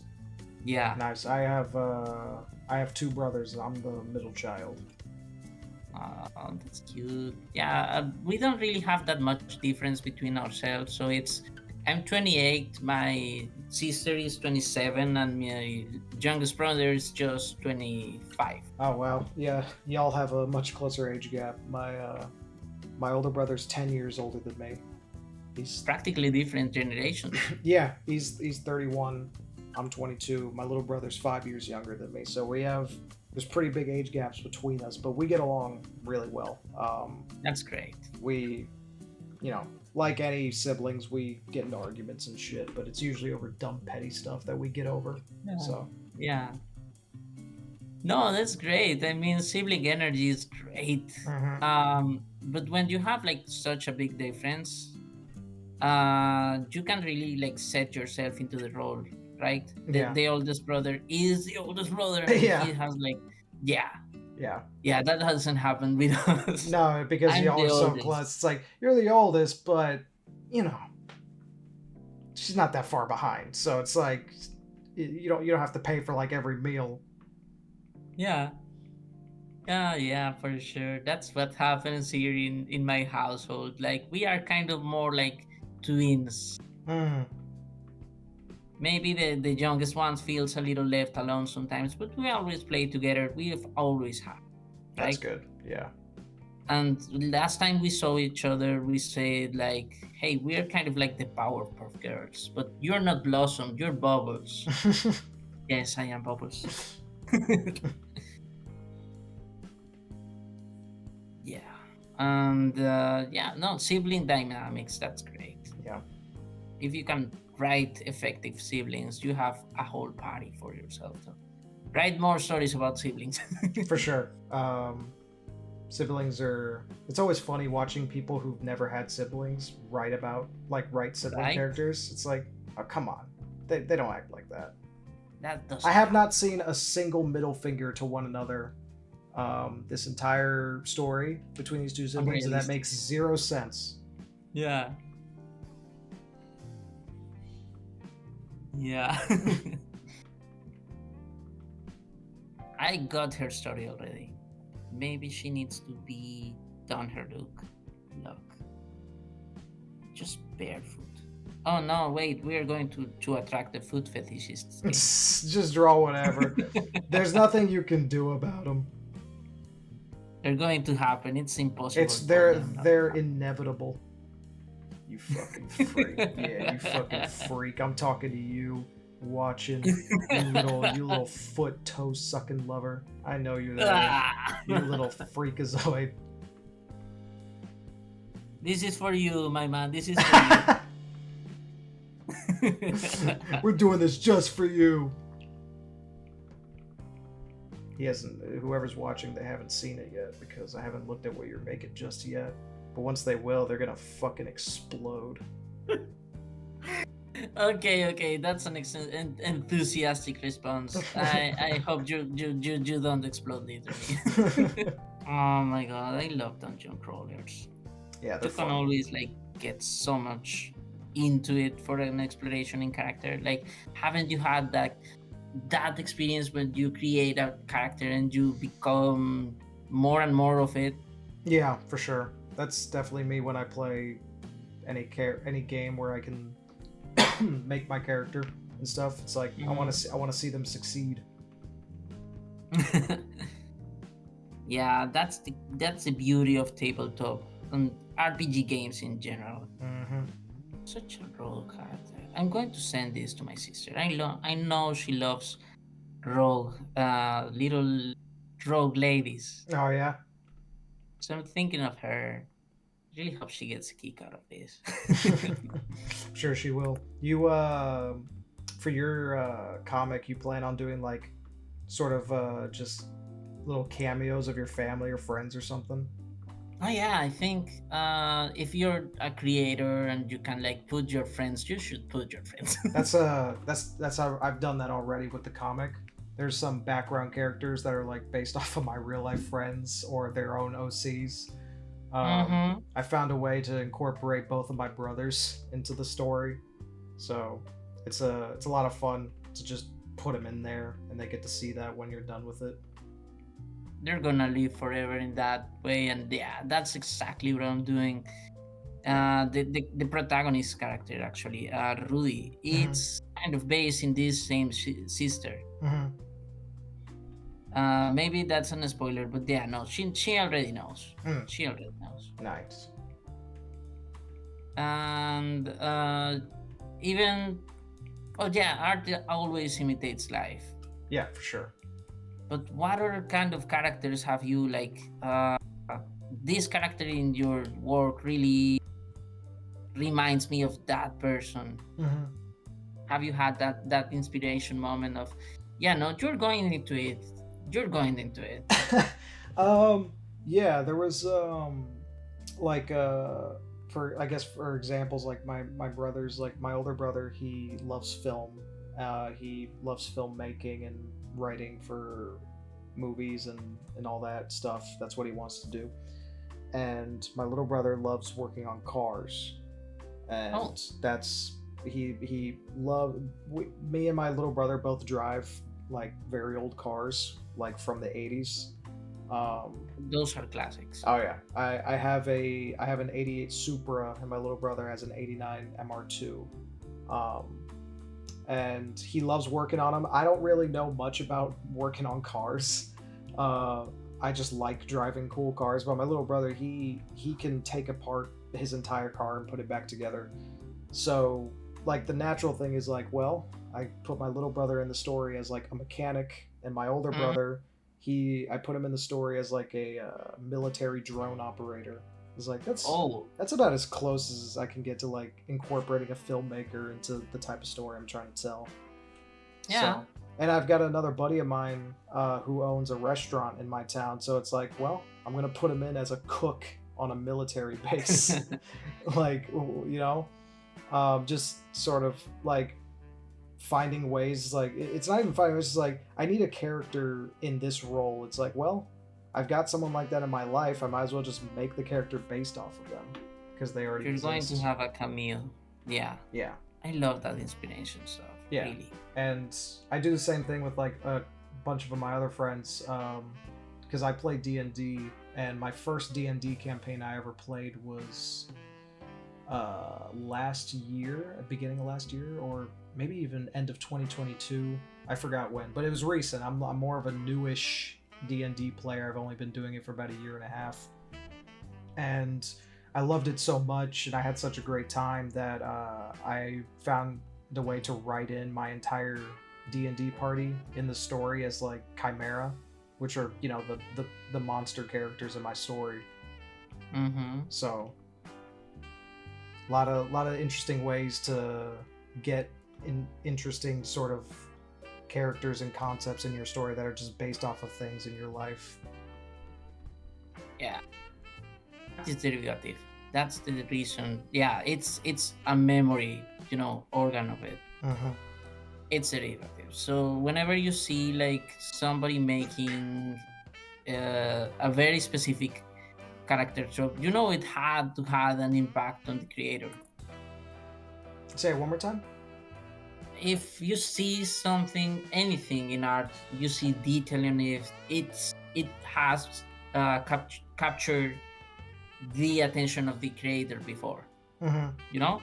Yeah. Nice. I have two brothers. I'm the middle child. That's cute. Yeah, we don't really have that much difference between ourselves. So it's I'm 28, my sister is 27, and my youngest brother is just 25. Oh wow. Yeah, y'all have a much closer age gap. My older brother's 10 years older than me. He's Practically different generations. yeah, he's 31. I'm 22. My little brother's 5 years younger than me. So there's pretty big age gaps between us, but we get along really well. That's great. We, like any siblings, we get into arguments and shit, but it's usually over dumb petty stuff that we get over. Yeah. So Yeah. No, that's great. I mean, sibling energy is great. Hmm. But when you have like such a big difference, you can really like set yourself into the role, right? The Yeah. the oldest brother is the oldest brother, and Yeah. he has like, yeah, Yeah. yeah, that hasn't happened with us. No, because I'm y'all the are so close. oldest. It's like you're the oldest, but you know she's not that far behind. So it's like you don't have to pay for like every meal. Yeah, yeah, yeah, for sure. That's what happens here in my household. Like we are kind of more like twins. Mm, Maybe the youngest one feels a little left alone sometimes, but we always play together. We've always have, that's right? good. Yeah. And last time we saw each other, we said like, "Hey, we're kind of like the Powerpuff Girls, but you're not Blossom, you're Bubbles." Yes, I am Bubbles. Yeah, and yeah, no sibling dynamics. That's great. Yeah, If you can write effective siblings, you have a whole party for yourself. So write more stories about siblings. for sure. Siblings are. It's always funny watching people who've never had siblings write sibling Right? characters. It's like, oh come on, they don't act like that. That I doesn't have happen. not seen a single middle finger to one another this entire story between these two siblings, and that Unrealistic. makes zero sense. Yeah. Yeah. I got her story already. Maybe she needs to be done her look. Just barefoot. Oh no, wait, we are going to attract the food fetishists again. Just draw whatever. There's nothing you can do about them. They're going to happen. It's It's impossible for they're them not to they're happen. inevitable. You fucking freak. Yeah, you fucking freak. I'm talking to you, watching you little foot toe sucking lover. I know you're there. Ah! You little freakazoid. This is for you, my man. This is for you. We're doing this just for you. He hasn't. Whoever's watching, they haven't seen it yet because I haven't looked at what you're making just yet. But once they will, they're gonna fucking explode. Okay, okay, that's an enthusiastic response. I hope you don't explode literally. Oh my god, I love dungeon crawlers. Yeah, they're You can fun. always like get so much into it for an exploration in character. Like, haven't you had that experience when you create a character and you become more and more of it? Yeah, for sure. That's definitely me when I play any game where I can make my character and stuff. It's like Mhm. I want to see them succeed. Yeah, that's the beauty of tabletop and RPG games in general. Hmm. Such a rogue character. I'm going to send this to my sister. I know she loves rogue little rogue ladies. Oh yeah, So I'm thinking of her. Really hope she gets a kick out of this. I'm sure she will. You for your comic, you plan on doing like sort of just little cameos of your family or friends or something. Oh yeah, I think if you're a creator and you can like put your friends, you should put your friends. That's how I've done that already with the comic. There's some background characters that are like based off of my real life friends or their own OCs. Mm-hmm. I found a way to incorporate both of my brothers into the story, so it's a lot of fun to just put them in there, and they get to see that when you're done with it. They're gonna live forever in that way, and yeah, that's exactly what I'm doing. Yeah. The protagonist character actually, Rudy, Mm-hmm. it's kind of based in this same sister. Mm-hmm. Maybe that's a spoiler, but yeah, no, she already knows. Mm. She already knows. Nice. And even oh yeah, art always imitates life. Yeah, for sure. But what other kind of characters have you like? This character in your work really reminds me of that person. Mm-hmm. Have you had that inspiration moment of, yeah, no, you're going into it. You're going into it. Yeah, there was like for I guess for examples like my brother's like my older brother, he loves film. He loves filmmaking and writing for movies and all that stuff. That's what he wants to do. And my little brother loves working on cars, Oh, and that's he loved me and my little brother both drive like very old cars like from the 80s. those are classics. Oh yeah, I have an '88 Supra, and my little brother has an '89 MR2, um, and he loves working on them. I don't really know much about working on cars. Uh, I just like driving cool cars. But my little brother, he can take apart his entire car and put it back together. So like the natural thing is like, well, I put my little brother in the story as like a mechanic, and my older Mhm. brother, I put him in the story as like a military drone operator. It's like Oh, that's about as close as I can get to like incorporating a filmmaker into the type of story I'm trying to tell. yeah. So, and I've got another buddy of mine who owns a restaurant in my town. So it's like, well, I'm gonna put him in as a cook on a military base, like you know, just sort of like finding ways. Like it's not even finding. It's just like I need a character in this role. It's like, well, I've got someone like that in my life. I might as well just make the character based off of them because they already You're going to exist. have a cameo. Yeah, Yeah. I love that inspiration stuff. Yeah, Really. and I do the same thing with like a bunch of my other friends, because I play D&D, and my first D&D campaign I ever played was last year, beginning of last year, or maybe even end of 2022. I forgot when, but it was recent. I'm more of a newish D&D player. I've only been doing it for about a year and a half, and I loved it so much, and I had such a great time that I found the way to write in my entire D&D party in the story as like Chimera, which are the monster characters in my story. Mm-hmm. So a lot of interesting ways to get interesting sort of characters and concepts in your story that are just based off of things in your life. Yeah, it's derivative. That's the reason. Yeah, it's a memory, organ of it. Mm-hmm. It's derivative. So whenever you see like somebody making a very specific character trope, it had to have an impact on the creator. Say it one more time. If you see something, anything in art, you see detail in it. It has captured the attention of the creator before, Mm-hmm.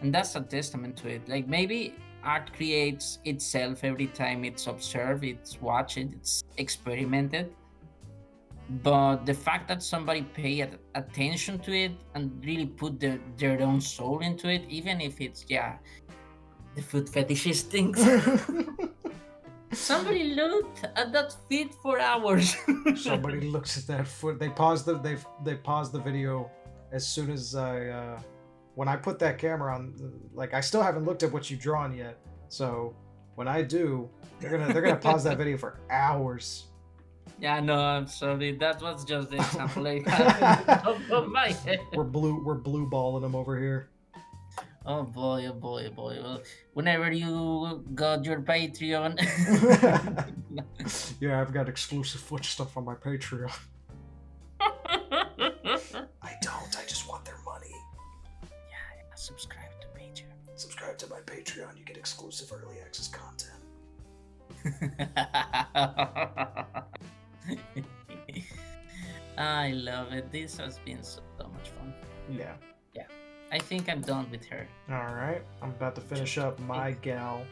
and that's a testament to it. Like maybe art creates itself every time it's observed, it's watched, it's experimented. But the fact that somebody pay attention to it and really put their own soul into it, even if it's the foot fetishist things. Somebody looked at that feet for hours. Somebody looks at that foot. They pause the video as soon as when I put that camera on. Like I still haven't looked at what you've drawn yet. So when I do, they're gonna pause that video for hours. Yeah, no, I'm sorry. That was just the example I had in the top of my head. We're blue balling them over here. Oh boy, oh boy, oh boy. Well, whenever you got your Patreon. Yeah, I've got exclusive foot stuff on my Patreon. I don't. I just want their money. Yeah, subscribe to Patreon. Subscribe to my Patreon. You get exclusive early access content. I love it. This has been so much fun. Yeah. Yeah. I think I'm done with her. All right. I'm about to finish up my gal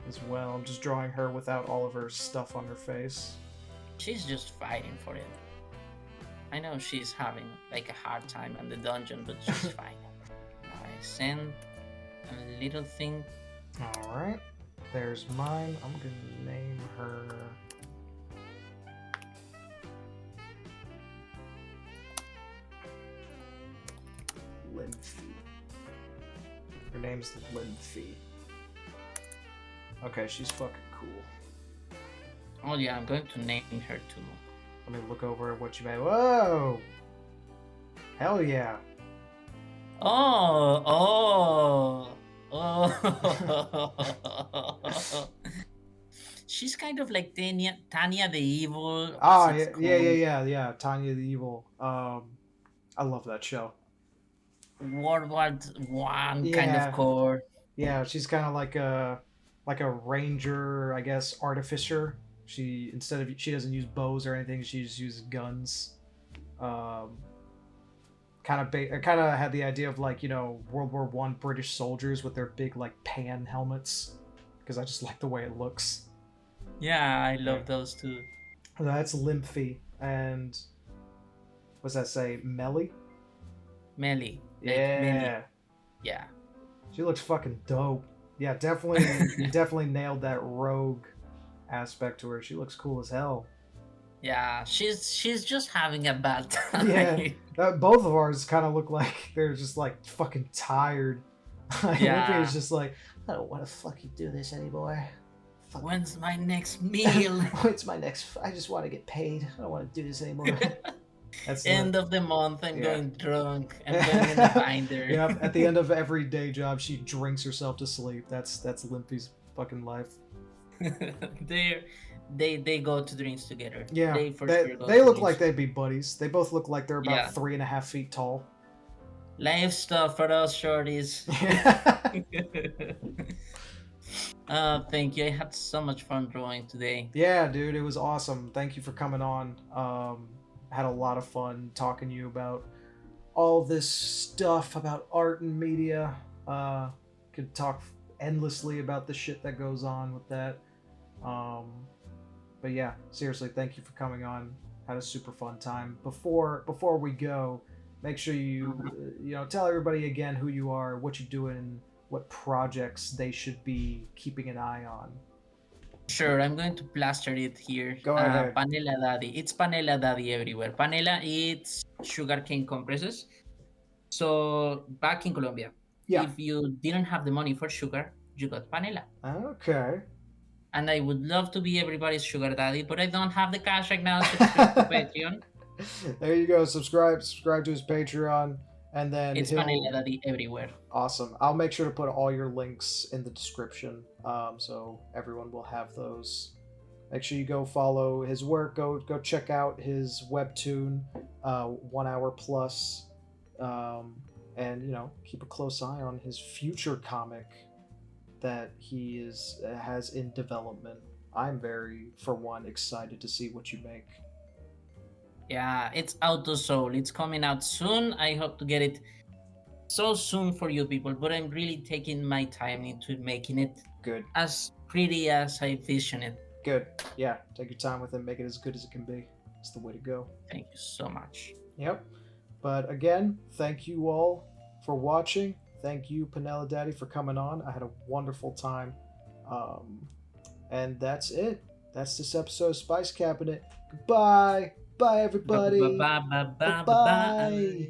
as well. I'm just drawing her without all of her stuff on her face. She's just fighting for it. I know she's having like a hard time in the dungeon, but she's fine. I send a little thing. All right. There's mine. I'm gonna name her. Lymphy. Her name's Lymphy. Okay, she's fucking cool. Oh yeah, I'm going to name her too. Let me look over at what you made. Whoa! Hell yeah! Oh, oh. She's kind of like Tanya the Evil, as Ah, it's yeah, yeah, called. yeah, yeah, yeah. Tanya the Evil. I love that show. World War I kind of Yeah, core. yeah. She's kind of like a ranger, I guess, artificer. She doesn't use bows or anything. She just uses guns. Um, I kind of had the idea of like World War I British soldiers with their big like pan helmets because I just like the way it looks. Yeah, I Yeah. love those two. That's Limpy and what's that say? Melly? Melly, like Melly. Yeah. Yeah, She looks fucking dope. Yeah, definitely you definitely nailed that rogue aspect to her. She looks cool as hell. yeah. She's just having a bad Yeah. time. Both of ours kind of look like they're just like fucking tired. Limpy is Yeah. just like, I don't want to fucking do this anymore. Fuck. When's my next meal? What's my next? I just want to get paid. I don't want to do this anymore. That's the End of the month, I'm yeah. going drunk. I'm going in a binder. Yeah. At the end of every day job, she drinks herself to sleep. That's Limpy's fucking life. They go to drinks together. Yeah, They for they sure go they to look drinks. like they'd be buddies. They both look like they're about Yeah, 3.5 feet tall. life stuff for us shorties. Thank you. I had so much fun drawing today. Yeah, dude, it was awesome. Thank you for coming on. Had a lot of fun talking to you about all this stuff about art and media. Could talk endlessly about the shit that goes on with that. Um, but yeah, seriously, thank you for coming on. Had a super fun time. Before we go, make sure you tell everybody again who you are, what you're doing, what projects they should be keeping an eye on. Sure, I'm going to plaster it here. Go ahead. PanelaDaddy. It's PanelaDaddy everywhere. Panela, it's sugarcane compresses. So back in Colombia, Yeah. if you didn't have the money for sugar, you got panela. Okay. And I would love to be everybody's sugar daddy, but I don't have the cash right now. Subscribe to Patreon. There you go. Subscribe to his Patreon, and then It's he'll. PanelaDaddy everywhere. Awesome. I'll make sure to put all your links in the description, so everyone will have those. Make sure you go follow his work. Go check out his webtoon, 1 hour plus, and keep a close eye on his future comic that he has in development. I'm very, for one, excited to see what you make. Yeah, it's Auto Soul. It's coming out soon. I hope to get it so soon for you people, but I'm really taking my time into making it Good. as pretty as I vision it. Good. Yeah, take your time with it. Make it as good as it can be. It's the way to go. Thank you so much. Yep. But again, thank you all for watching. Thank you, PanelaDaddy, for coming on. I had a wonderful time. And that's it. That's this episode of Spice Cabinet. Goodbye. Bye, everybody. Bye. Bye.